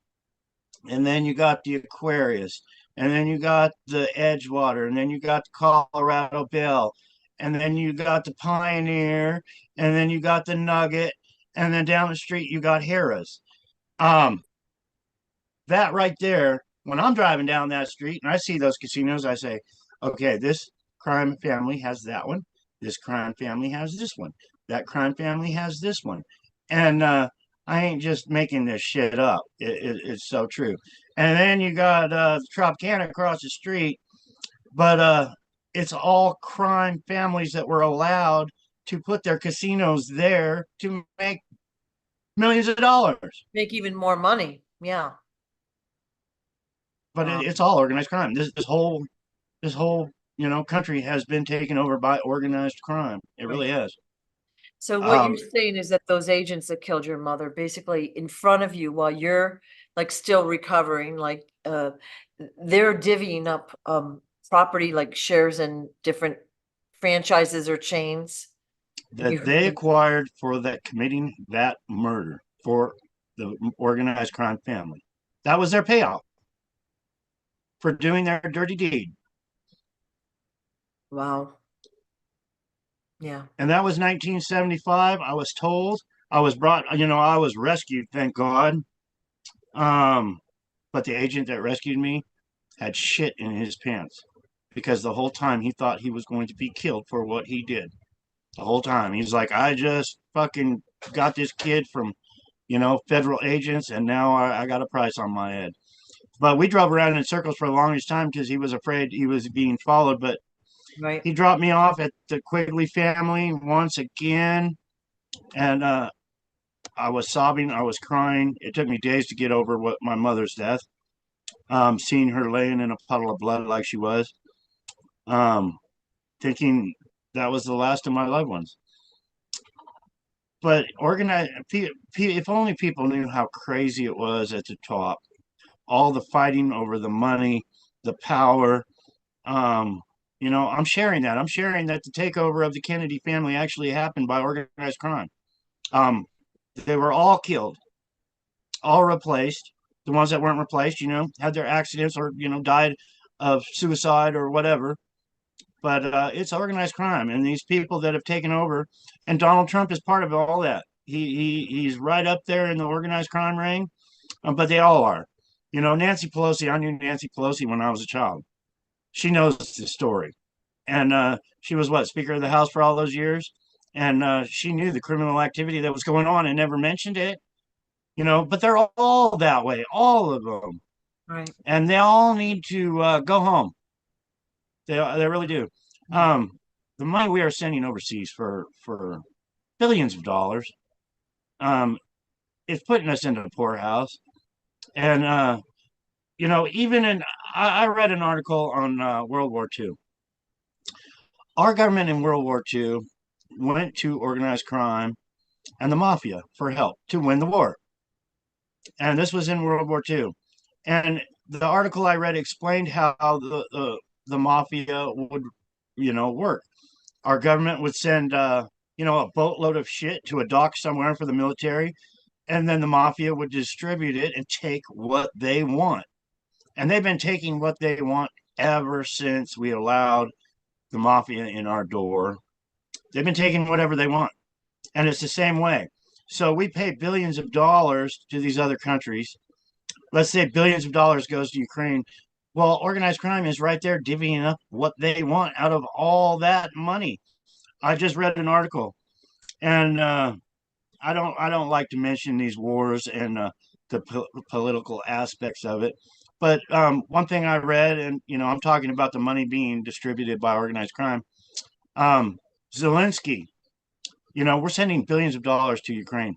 and then you got the Aquarius, and then you got the Edgewater, and then you got the Colorado Belle, and then you got the Pioneer, and then you got the Nugget, and then down the street you got Harrah's. Um, that right there, when I'm driving down that street and I see those casinos, I say, okay, this crime family has that one. This crime family has this one. That crime family has this one. And I ain't just making this shit up. It's so true. And then you got Tropicana across the street, but it's all crime families that were allowed to put their casinos there to make millions of dollars. Make even more money. Yeah. But it's all organized crime. This whole country has been taken over by organized crime. It really has. So what you're saying is that those agents that killed your mother, basically in front of you while you're like still recovering, like they're divvying up property like shares in different franchises or chains that they acquired for that committing that murder for the organized crime family. That was their payout for doing their dirty deed. Wow. Yeah. And that was 1975. I was told I was brought, I was rescued, thank God. But the agent that rescued me had shit in his pants because the whole time he thought he was going to be killed for what he did. The whole time he's like, I just fucking got this kid from, federal agents, and now I got a price on my head. But we drove around in circles for the longest time because he was afraid he was being followed. But right. He dropped me off at the Quigley family once again, and I was sobbing, I was crying. It took me days to get over my mother's death. Seeing her laying in a puddle of blood like she was, thinking that was the last of my loved ones. But if only people knew how crazy it was at the top. All the fighting over the money, the power. I'm sharing that. I'm sharing that the takeover of the Kennedy family actually happened by organized crime. They were all killed, all replaced. The ones that weren't replaced, had their accidents or, died of suicide or whatever. But it's organized crime, and these people that have taken over, and Donald Trump is part of all that. He's right up there in the organized crime ring, but they all are. Nancy Pelosi. I knew Nancy Pelosi when I was a child. She knows the story, and she was Speaker of the House for all those years, and she knew the criminal activity that was going on and never mentioned it. But they're all that way, all of them, Right. and they all need to go home. They really do. The money we are sending overseas for billions of dollars, is putting us into the poorhouse. And even I read an article on World War II. Our government in World War II went to organized crime and the mafia for help to win the war. And this was in World War II. And the article I read explained how the mafia would, work. Our government would send, a boatload of shit to a dock somewhere for the military, and then the mafia would distribute it and take what they want. And they've been taking what they want ever since we allowed the mafia in our door. They've been taking whatever they want. And it's the same way. So we pay billions of dollars to these other countries. Let's say billions of dollars goes to Ukraine. Well, organized crime is right there divvying up what they want out of all that money. I just read an article, and I don't like to mention these wars and the political aspects of it. But one thing I read, and I'm talking about the money being distributed by organized crime. Zelensky, we're sending billions of dollars to Ukraine,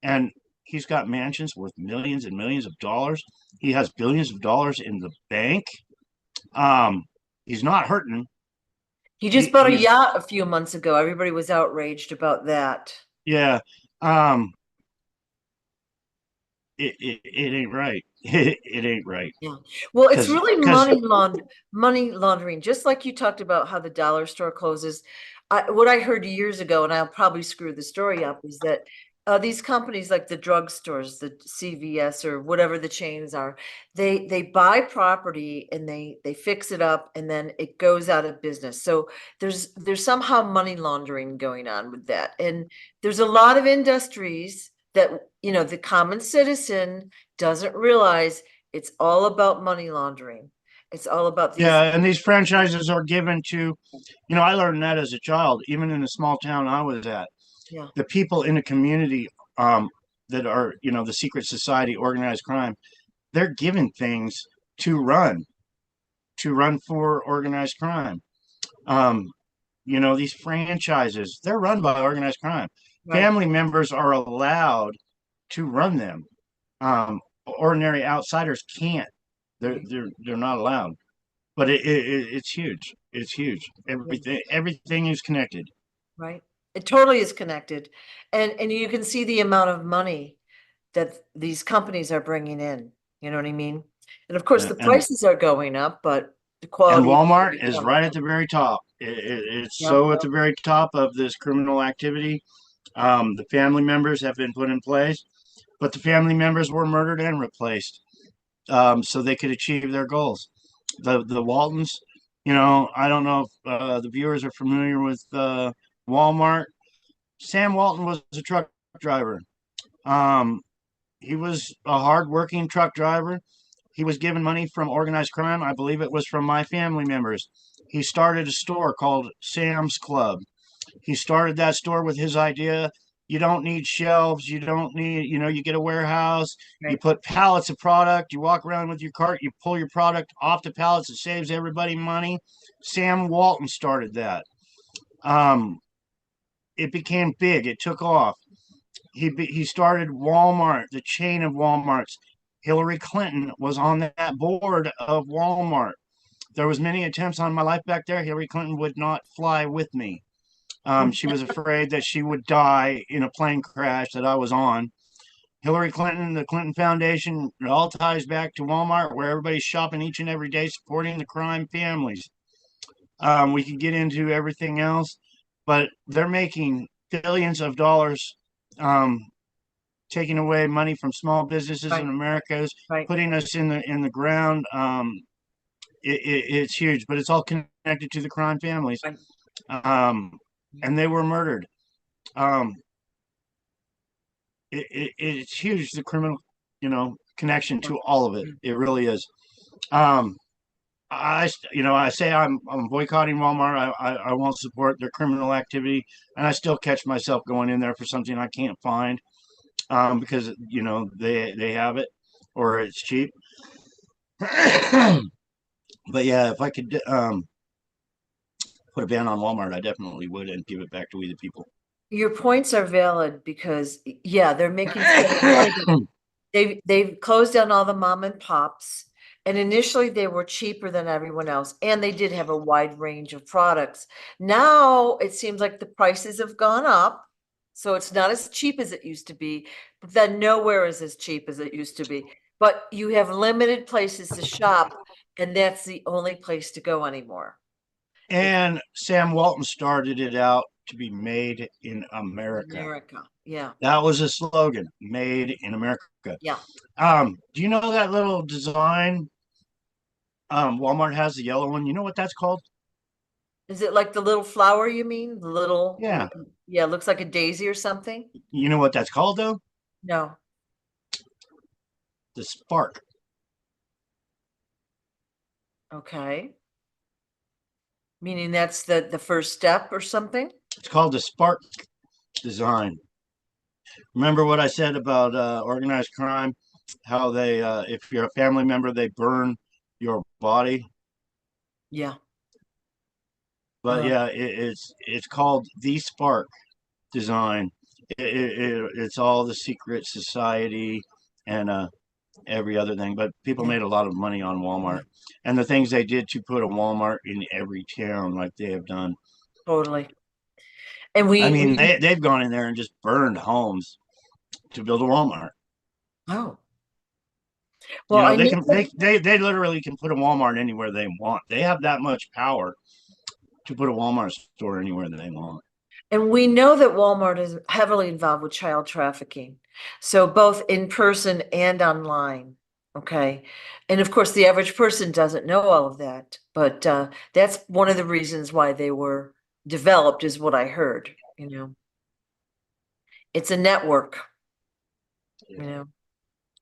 and he's got mansions worth millions and millions of dollars. He has billions of dollars in the bank. He's not hurting. He just bought a yacht a few months ago. Everybody was outraged about that. Yeah. It ain't right. It ain't right. Yeah. Well, it's really money laundering, just like you talked about how the dollar store closes. What I heard years ago, and I'll probably screw the story up, is that These companies like the drugstores, the CVS or whatever the chains are, they buy property and they fix it up and then it goes out of business. So there's somehow money laundering going on with that. And there's a lot of industries that, you know, the common citizen doesn't realize it's all about money laundering. It's all about these. Yeah, and these franchises are given to, I learned that as a child, even in the small town I was at. Yeah, The people in the community um, that are, the secret society, organized crime, they're given things to run for organized crime. Um, these franchises, they're run by organized crime. right, Family members are allowed to run them. Ordinary outsiders can't. They're not allowed. But it's huge. It's huge. yeah, Everything is connected. right. It totally is connected. And you can see the amount of money that these companies are bringing in. You know what I mean? And of course, Uh, the and prices are going up, but the and quality. Walmart is right at the very top. It's Yep, so at the very top of this criminal activity. The family members have been put in place, but the family members were murdered and replaced, so they could achieve their goals. The Waltons, I don't know if the viewers are familiar with Walmart. Sam Walton was a truck driver. Um, he was a hardworking truck driver. He was given money from organized crime. I believe it was from my family members. He started a store called Sam's Club. He started that store with his idea. You don't need shelves. You don't need, you get a warehouse. You right. put pallets of product. You walk around with your cart. You pull your product off the pallets. It saves everybody money. Sam Walton started that. Um, it became big. It took off. He started Walmart, the chain of Walmarts. Hillary Clinton was on that board of Walmart. There was many attempts on my life back there. Hillary Clinton would not fly with me. She was afraid that she would die in a plane crash that I was on. Hillary Clinton, the Clinton Foundation, it all ties back to Walmart, where everybody's shopping each and every day, supporting the crime families. We could get into everything else, but they're making billions of dollars, um, taking away money from small businesses in Right, America, right, putting us in the ground. It's huge, but it's all connected to the crime families, right. um, and they were murdered. Um, it's huge, the criminal, connection to all of it. It really is. Um, I say I'm boycotting Walmart. I won't support their criminal activity, and I still catch myself going in there for something I can't find, because they have it or it's cheap. But yeah, if I could put a ban on Walmart, I definitely would and give it back to we the people. Your points are valid because, yeah, they're making so much money, but they've closed down all the mom and pops. And initially they were cheaper than everyone else, and they did have a wide range of products. Now it seems like the prices have gone up, so it's not as cheap as it used to be, but then nowhere is as cheap as it used to be. But you have limited places to shop, and that's the only place to go anymore. It's And Sam Walton started it out to be made in America. America. Yeah, That was a slogan, made in America. yeah. Do you know that little design? Walmart has the yellow one. You know what that's called? Is it like the little flower you mean? The little, Yeah. yeah, looks like a daisy or something? You know what that's called though? No. The spark. Okay. Meaning that's the first step or something? It's called the spark design. Remember what I said about organized crime? How they, if you're a family member, they burn your body. Yeah. But Uh, yeah, it's called the spark design. It's all the secret society and every other thing. But people yeah, made a lot of money on yeah, Walmart and the things they did to put a Walmart in every town, like they have done. totally. And I we mean, we they've gone in there and just burned homes to build a Walmart. oh, well, I They know can that they literally can put a Walmart anywhere they want. They have that much power to put a Walmart store anywhere that they want. And we know that Walmart is heavily involved with child trafficking. So both in person and online. Okay. And of course, the average person doesn't know all of that, but that's one of the reasons why they were developed, is what I heard, you know. It's a network, you know.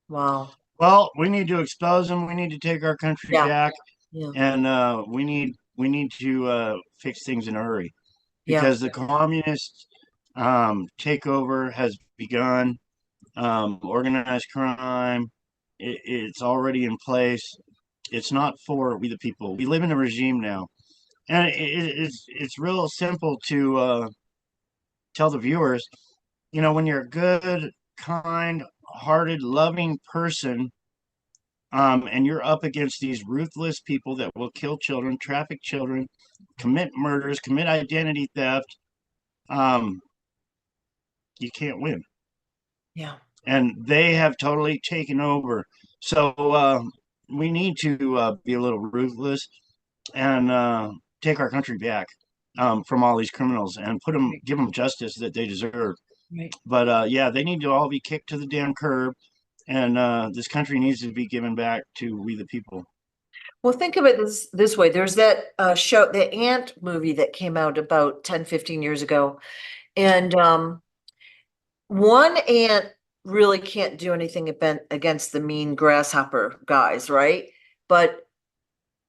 Wow. Well, we need to expose them. We need to take our country Yeah. back, Yeah. and we need to fix things in a hurry Yeah. because the communist takeover has begun. Organized crime, it's already in place. It's not for we the people. We live in a regime now, and it's real simple to tell the viewers. You know, when you're a good, kind-hearted, loving person, and you're up against these ruthless people that will kill children, traffic children, commit murders, commit identity theft, um, you can't win. Yeah. And they have totally taken over. So we need to be a little ruthless and take our country back from all these criminals and give them justice that they deserve. Right. But yeah, they need to all be kicked to the damn curb, and this country needs to be given back to we the people. Well, think of it this way. There's that show, the Ant movie that came out about 10, 15 years ago. And one ant really can't do anything against the mean grasshopper guys, right? But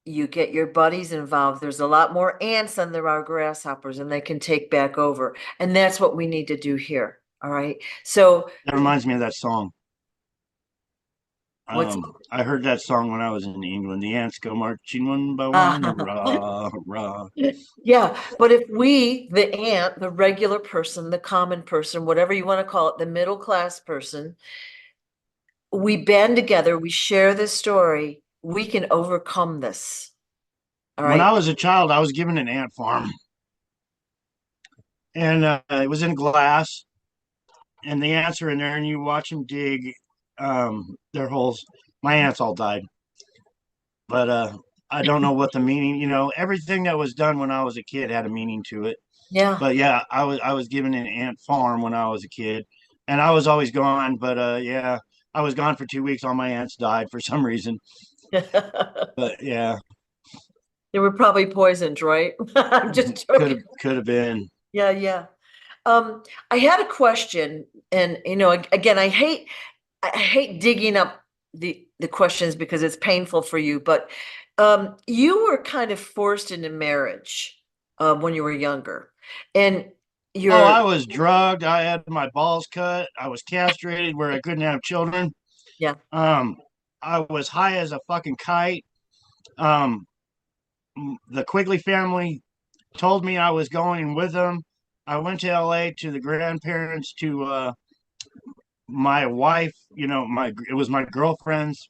you get your buddies involved. There's a lot more ants than there are grasshoppers, and they can take back over. And that's what we need to do here. All right. So That reminds me of that song. what's I heard that song when I was in England. The ants go marching one by one, rah, rah. yeah, but if we, the ant, the regular person, the common person, whatever you want to call it, the middle class person, we band together, we share this story, we can overcome this. All When right. I was a child, I was given an ant farm, and it was in glass, and the ants are in there, and you watch them dig their holes. My ants all died, but I don't know what the meaning. You know, everything that was done when I was a kid had a meaning to it. Yeah. But yeah, I was given an ant farm when I was a kid, and I was always gone. But yeah, I was gone for 2 weeks. All my ants died for some reason. But yeah, They were probably poisoned, right? I'm just joking. could have been. Yeah, yeah. I had a question, and again, I hate digging up the questions because it's painful for you, but you were kind of forced into marriage when you were younger, and Oh, I you're was drugged. I had my balls cut. I was castrated where I couldn't have children. yeah, Um, I was high as a fucking kite. Um, the Quigley family told me I was going with them. I went to LA to the grandparents to my wife. You know, it was my girlfriend's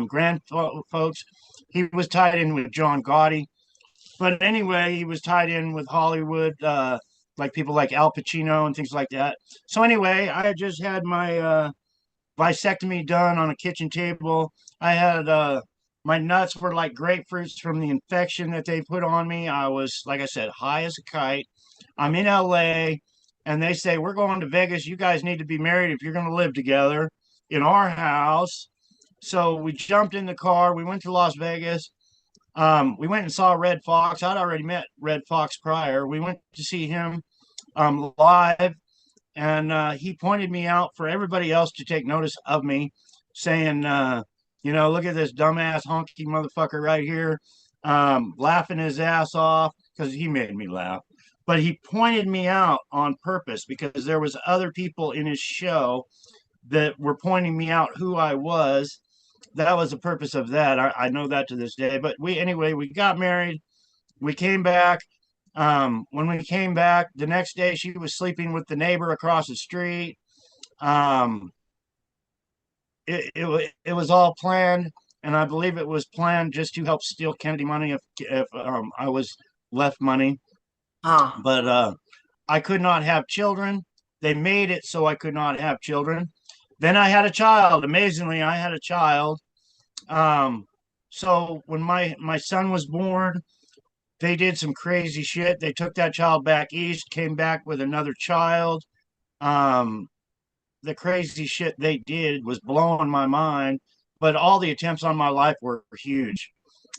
grand folks. He was tied in with John Gotti, but anyway, he was tied in with Hollywood, like people like Al Pacino and things like that. So anyway, I had just had my vasectomy done on a kitchen table. I had my nuts were like grapefruits from the infection that they put on me. I was, like I said, high as a kite. I'm in LA, and they say, we're going to Vegas. You guys need to be married if you're going to live together in our house. So we jumped in the car. We went to Las Vegas. We went and saw Redd Foxx. I'd already met Redd Foxx prior. We went to see him live, and he pointed me out for everybody else to take notice of me, saying, look at this dumbass honky motherfucker right here, laughing his ass off because he made me laugh. But he pointed me out on purpose because there was other people in his show that were pointing me out who I was. That was the purpose of that. I know that to this day. But we got married. We came back. When we came back, the next day she was sleeping with the neighbor across the street. Um, it was all planned, and I believe it was planned just to help steal Kennedy money if I was left money. ah, But I could not have children. They made it so I could not have children. Then I had a child. Amazingly, I had a child. So when my son was born, they did some crazy shit. They took that child back east, came back with another child. Um, the crazy shit they did was blowing my mind, but all the attempts on my life were huge.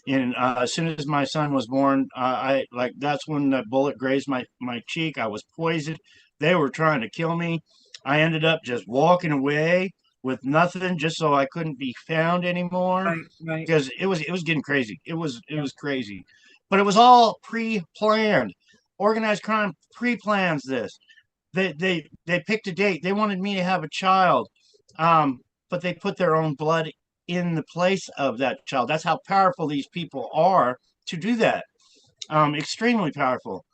And as soon as my son was born, I like that's when the bullet grazed my cheek. I was poisoned. They were trying to kill me. I ended up just walking away with nothing, just so I couldn't be found anymore, Right, right. because it was getting crazy. It Yeah. was crazy, but it was all pre-planned. Organized crime pre-plans this. They picked a date. They wanted me to have a child, um, but they put their own blood in the place of that child. That's how powerful these people are to do that. Extremely powerful.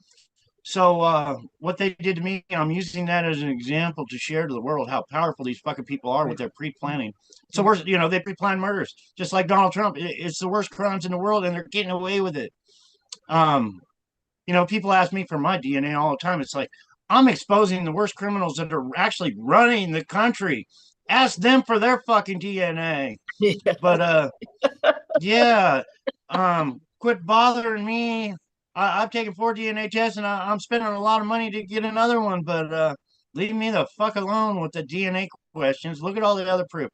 So what they did to me, I'm using that as an example to share to the world how powerful these fucking people are with Right. their pre-planning. So Yeah. they pre-plan murders just like Donald Trump. It's the worst crimes in the world, and they're getting away with it. Um, people ask me for my DNA all the time. It's like I'm exposing the worst criminals that are actually running the country. Ask them for their fucking DNA. Yeah. But yeah, quit bothering me. I've taken 4 DNA tests, and I'm spending a lot of money to get another one. But leave me the fuck alone with the DNA questions. Look at all the other proof.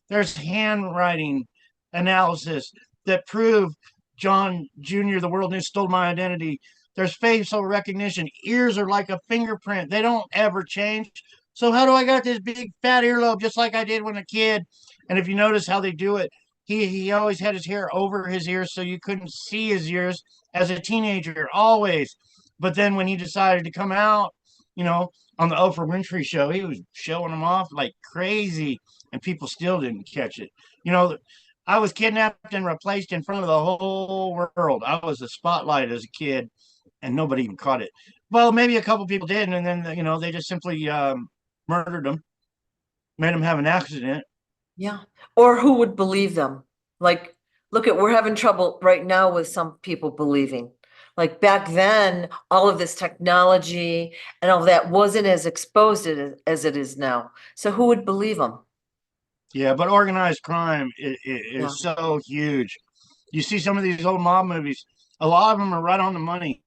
There's handwriting analysis that prove John Jr., the world news, stole my identity. There's facial recognition. Ears are like a fingerprint. They don't ever change. So how do I got this big fat earlobe just like I did when a kid? And if you notice how they do it, he always had his hair over his ears so you couldn't see his ears as a teenager, always. But then when he decided to come out, you know, on the Oprah Winfrey show, he was showing them off like crazy, and people still didn't catch it. You know, I was kidnapped and replaced in front of the whole world. I was the spotlight as a kid, and nobody even caught it. Well, maybe a couple people did, and then they just simply murdered him, made him have an accident. Yeah. Or who would believe them? Like, look at, we're having trouble right now with some people believing. Like back then, all of this technology and all that wasn't as exposed as it is now. So who would believe them? Yeah, but organized crime Yeah. is so huge. You see some of these old mob movies, a lot of them are right on the money.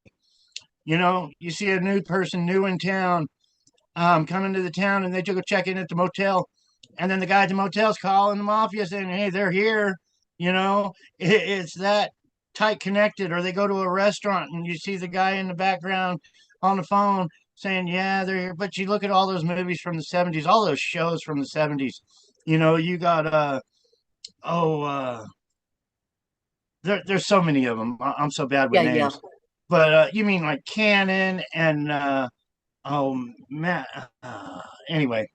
You see a new person new in town, coming to the town, and they took a check in at the motel, and then the guy at the motel's calling the mafia saying, "Hey, they're here." It's that tight connected. Or they go to a restaurant and you see the guy in the background on the phone saying, "Yeah, they're here." But you look at all those movies from the '70s, all those shows from the '70s. You got oh there's so many of them. I'm so bad with Yeah, yeah. names. But you mean like Cannon and oh man. Anyway,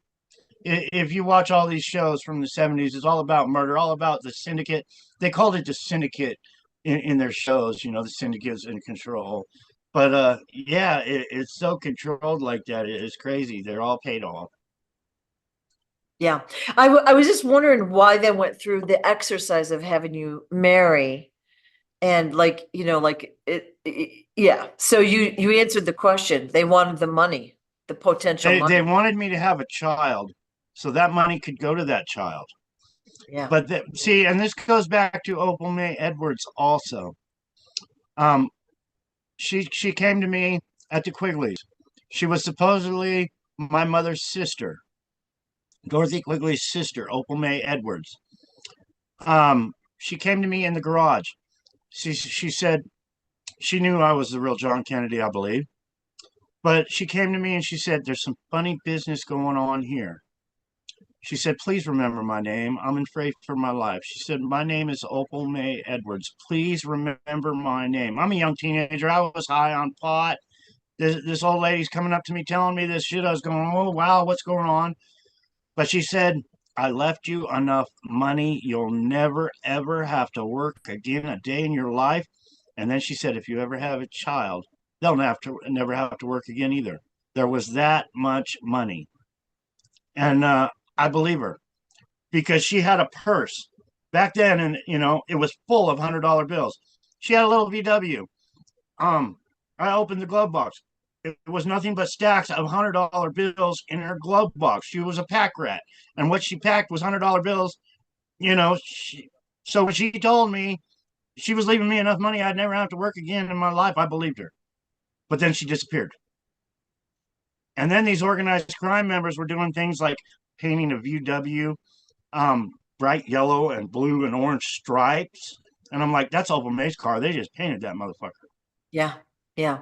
if you watch all these shows from the '70s, it's all about murder, all about the syndicate. They called it the syndicate in their shows. The syndicate's in control. But yeah, it's so controlled like that. It's crazy. They're all paid off. Yeah. I was just wondering why they went through the exercise of having you marry and like, like yeah. So you answered the question. They wanted the money, the potential They money. wanted me to have a child, so that money could go to that child. Yeah. But see, and this goes back to Opal May Edwards also. Um, she came to me at the Quigleys. She was supposedly my mother's sister, Dorothy Quigley's sister, Opal May Edwards. She came to me in the garage. She said she knew I was the real John Kennedy, I believe. But she came to me and she said, "There's some funny business going on here." She said, "Please remember my name. I'm afraid for my life." She said, "My name is Opal May Edwards. Please remember my name." I'm a young teenager. I was high on pot. This old lady's coming up to me telling me this shit. I was going, "Oh, wow, what's going on?" But she said, "I left you enough money. You'll never, ever have to work again a day in your life." And then she said, "If you ever have a child, they'll never have to work again either." There was that much money. And I believe her, because she had a purse back then, and it was full of $100 bills. She had a little VW. Um, I opened the glove box. It was nothing but stacks of $100 bills in her glove box. She was a pack rat, and what she packed was $100 bills. So when she told me she was leaving me enough money I'd never have to work again in my life. I believed her. But then she disappeared. And then these organized crime members were doing things like painting a VW, bright yellow and blue and orange stripes. And I'm like, that's Opal May's car. They just painted that motherfucker. Yeah. Yeah.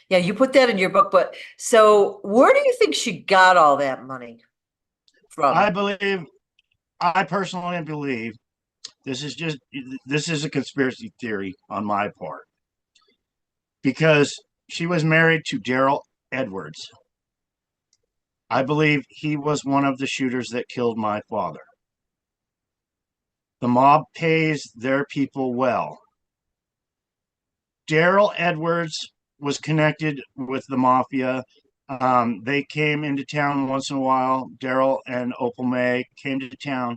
Yeah. You put that in your book, but so where do you think she got all that money from? I personally believe this is a conspiracy theory on my part, because she was married to Daryl Edwards. I believe he was one of the shooters that killed my father. The mob pays their people well. Daryl Edwards was connected with the mafia. They came into town once in a while. Daryl and Opal May came to town,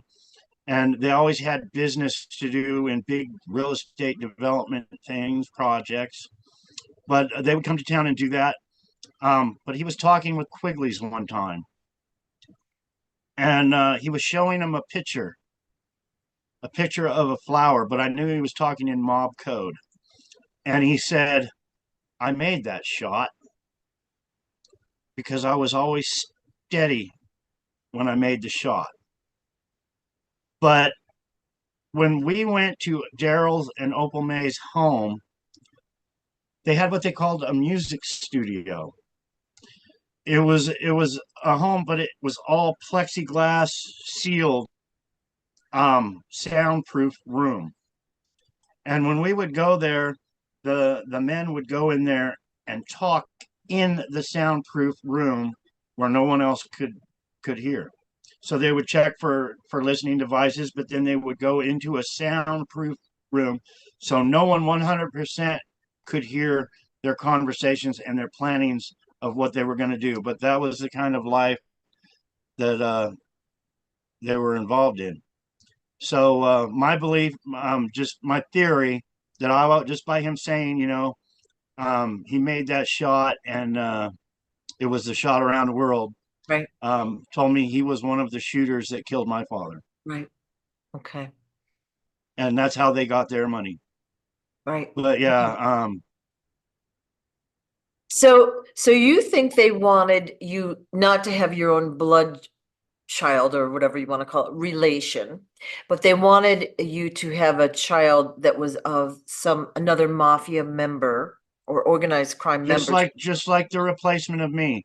and they always had business to do in big real estate development things, projects. But they would come to town and do that. But he was talking with Quigley's one time, and he was showing him a picture of a flower, but I knew he was talking in mob code. And he said, I made that shot because I was always steady when I made the shot. But when we went to Daryl's and Opal May's home, they had what they called a music studio. It was a home, but it was all plexiglass sealed, soundproof room. And when we would go there, the men would go in there and talk in the soundproof room where no one else could hear. So they would check for listening devices, but then they would go into a soundproof room so no one 100% could hear their conversations and their plannings of what they were going to do. But that was the kind of life that they were involved in. So my belief, just my theory, that I just by him saying, he made that shot, and it was the shot around the world. Right. Told me he was one of the shooters that killed my father. Right. Okay. And that's how they got their money. Right. But yeah, So you think they wanted you not to have your own blood child or whatever you want to call it, relation, but they wanted you to have a child that was of another mafia member or organized crime member. just like the replacement of me.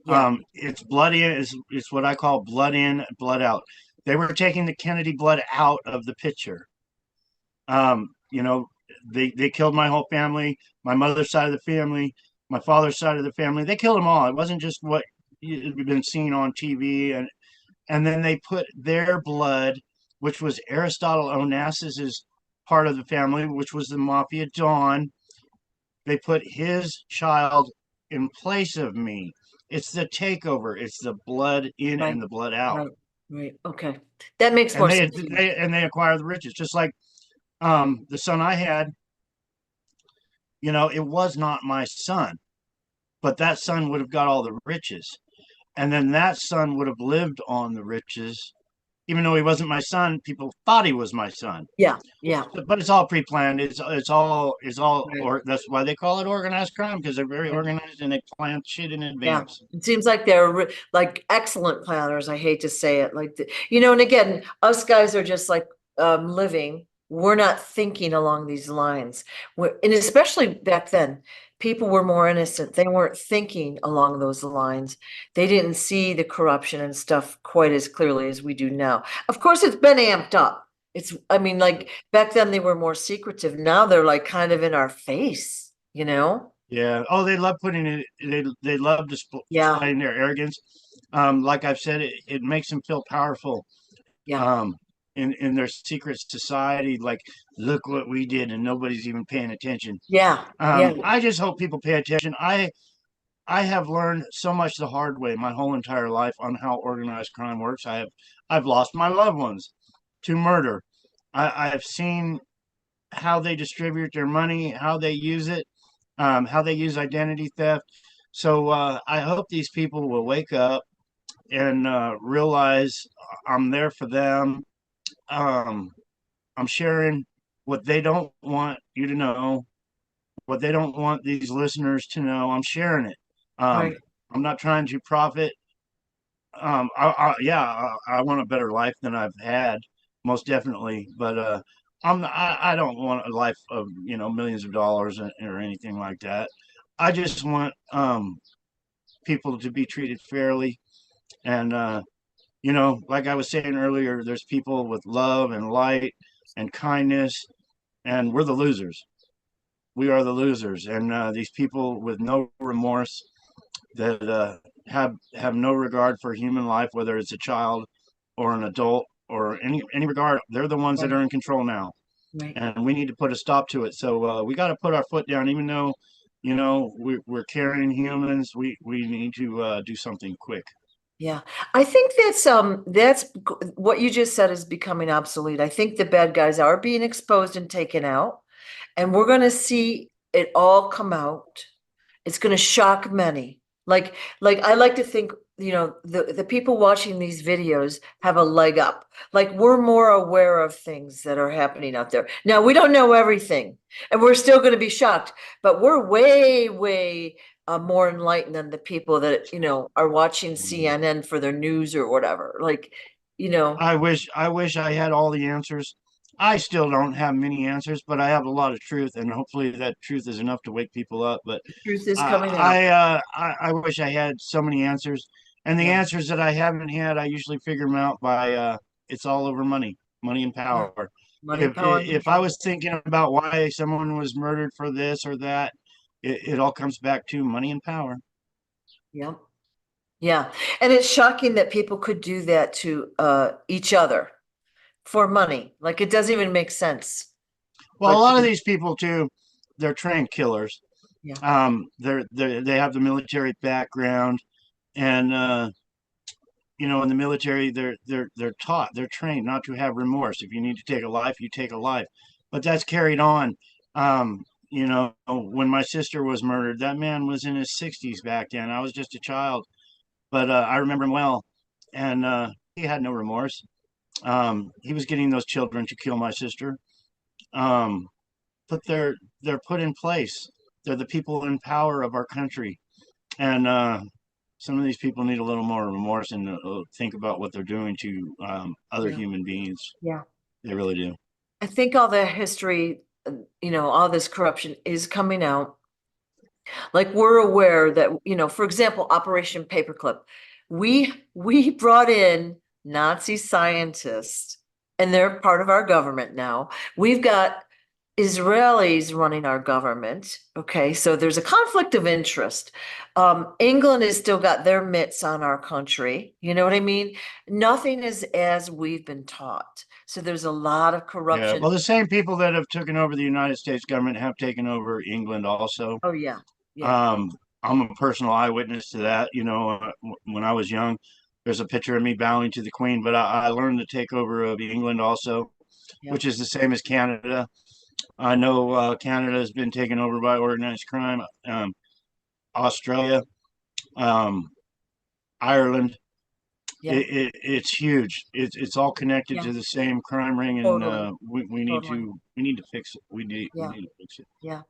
Yeah. It's blood in, it's what I call blood in, blood out. They were taking the Kennedy blood out of the picture. You know, they killed my whole family, my mother's side of the family, my father's side of the family. They killed them all. It wasn't just what you've been seeing on TV. And then they put their blood, which was Aristotle Onassis's part of the family, which was the Mafia Don. They put his child in place of me. It's the takeover. It's the blood in Right. and the blood out. Right. Right. Okay. That makes And more they, sense. they acquire the riches, just like the son I had. It was not my son, but that son would have got all the riches, and then that son would have lived on the riches. Even though he wasn't my son, people thought he was my son. Yeah. Yeah. But it's all pre-planned. It's all Right. or that's why they call it organized crime, because they're very Right. organized and they plan shit in Yeah. advance. It seems like they're like excellent planners. I hate to say it, like and again, us guys are just like living. We're not thinking along these lines. And especially back then, people were more innocent. They weren't thinking along those lines. They didn't see the corruption and stuff quite as clearly as we do now. Of course, it's been amped up. I mean, like back then they were more secretive. Now they're like kind of in our face, Yeah. Oh, they love putting it. They love Yeah. displaying their arrogance. Like I've said, it makes them feel powerful. Yeah. In their secret society, like, look what we did, and nobody's even paying attention. Yeah. Yeah. I just hope people pay attention. I have learned so much the hard way my whole entire life on how organized crime works. I've lost my loved ones to murder. I've seen how they distribute their money, how they use it, how they use identity theft. So I hope these people will wake up and realize I'm there for them. I'm sharing what they don't want you to know, what they don't want these listeners to know, I'm sharing it. Right. I'm not trying to profit. I want a better life than I've had, most definitely. But I don't want a life of millions of dollars or anything like that. I just want people to be treated fairly, and like I was saying earlier, there's people with love and light and kindness, and we're the losers. We are the losers, and these people with no remorse that have no regard for human life, whether it's a child or an adult or any regard. They're the ones that Right. are in control now, Right. and we need to put a stop to it. So we got to put our foot down, even though we're carrying humans. We need to do something quick. Yeah, I think what you just said is becoming obsolete. I think the bad guys are being exposed and taken out, and we're going to see it all come out. It's going to shock many. Like I like to think, the people watching these videos have a leg up. Like we're more aware of things that are happening out there. Now, we don't know everything, and we're still going to be shocked, but we're way, way more enlightened than the people that, are watching CNN for their news or whatever. Like, you know, I wish I had all the answers. I still don't have many answers, but I have a lot of truth, and hopefully that truth is enough to wake people up. But the truth is I coming out. I wish I had so many answers, and the Yeah, answers that I haven't had, I usually figure them out by it's all over money, money and yeah. power. Money, power, and If I control. was thinking about why someone was murdered for this or that, it all comes back to money and power. Yeah. Yeah. And it's shocking that people could do that to each other for money. Like it doesn't even make sense. Well, a But lot of these people too, they're trained killers. yeah, They have the military background, and in the military, they're taught, they're trained not to have remorse. If you need to take a life, you take a life. But that's carried on. When my sister was murdered, that man was in his 60s back then. I was just a child, but I remember him well, and he had no remorse. He was getting those children to kill my sister. Um, but they're put in place. They're the people in power of our country, and some of these people need a little more remorse and think about what they're doing to other yeah, human beings. yeah. They really do. I think all the history, all this corruption is coming out. Like we're aware that, for example, Operation Paperclip, we brought in Nazi scientists and they're part of our government now. We've got Israelis running our government. Okay, so there's a conflict of interest. England has still got their mitts on our country. You know what I mean? Nothing is as we've been taught. So there's a lot of Yeah. corruption. Well, the same people that have taken over the United States government have taken over England also. Oh yeah, yeah, Um, I'm a personal eyewitness to that. When I was young, there's a picture of me bowing to the Queen, but I learned the takeover of England also, yeah, which is the same as Canada. I know Canada has been taken over by organized crime. Australia, um, Ireland. yeah, It's huge. It's all connected yeah. to the same crime ring, and Totally, totally. we need to fix it. We Yeah, need to fix it. yeah.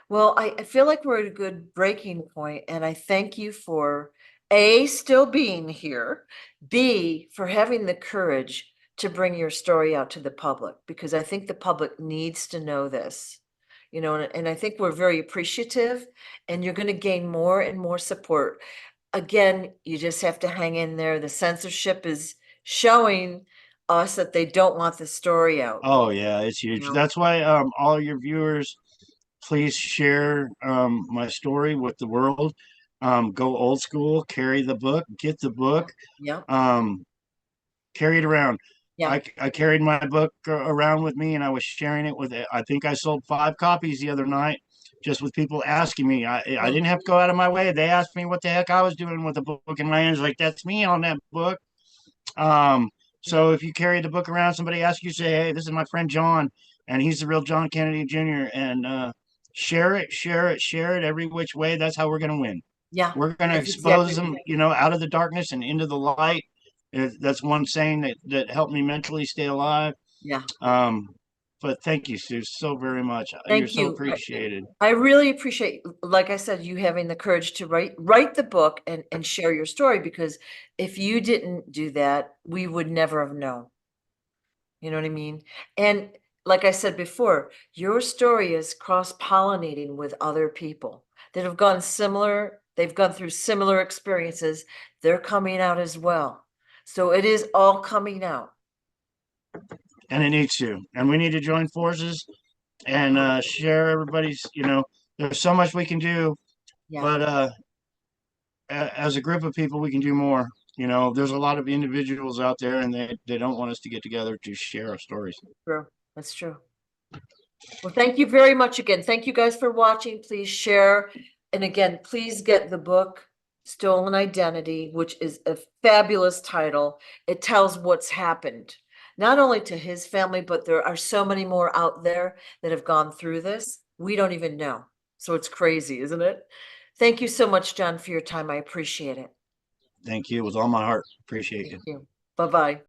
Well, I feel like we're at a good breaking point, and I thank you for A, still being here, B, for having the courage to bring your story out to the public, because I think the public needs to know this. And I think we're very appreciative, and you're going to gain more and more support. Again, you just have to hang in there. The censorship is showing us that they don't want the story out. Oh yeah, it's You huge. know? That's why all your viewers, please share my story with the world. Go old school, carry the book, get the Yeah, book, yeah, um, carry it around. yeah. I carried my book around with me, and I was sharing it with. I think I sold 5 copies the other night, just with people asking me. I Yeah. didn't have to go out of my way. They asked me what the heck I was doing with the book in my hands. Like, that's me on that book. Um, Yeah. so if you carry the book around, somebody asks you, say, "Hey, this is my friend John, and he's the real John Kennedy Jr." And share it, share it, share it every which way. That's how we're going to win. Yeah, We're going to that's expose exactly them, right. out of the darkness and into the light. That's one saying that helped me mentally stay alive. Yeah, Um, but thank you, Sue, so very much. Thank You're so you. appreciated. I really appreciate, like I said, you having the courage to write the book and share your story, because if you didn't do that, we would never have known. You know what I mean? And like I said before, your story is cross-pollinating with other people that have they've gone through similar experiences. They're coming out as well. So it is all coming out. And it needs to. And we need to join forces and share everybody's, there's so much we can do, Yeah. but as a group of people, we can do more. There's a lot of individuals out there, and they don't want us to get together to share our stories. True. That's true. Well, thank you very much again. Thank you guys for watching. Please share. And again, please get the book, Stolen Identity, which is a fabulous title. It tells what's happened, not only to his family, but there are so many more out there that have gone through this. We don't even know. So it's crazy, isn't it? Thank you so much, John, for your time. I appreciate it. Thank you. It was all my heart. Appreciate you. Thank you. Bye-bye.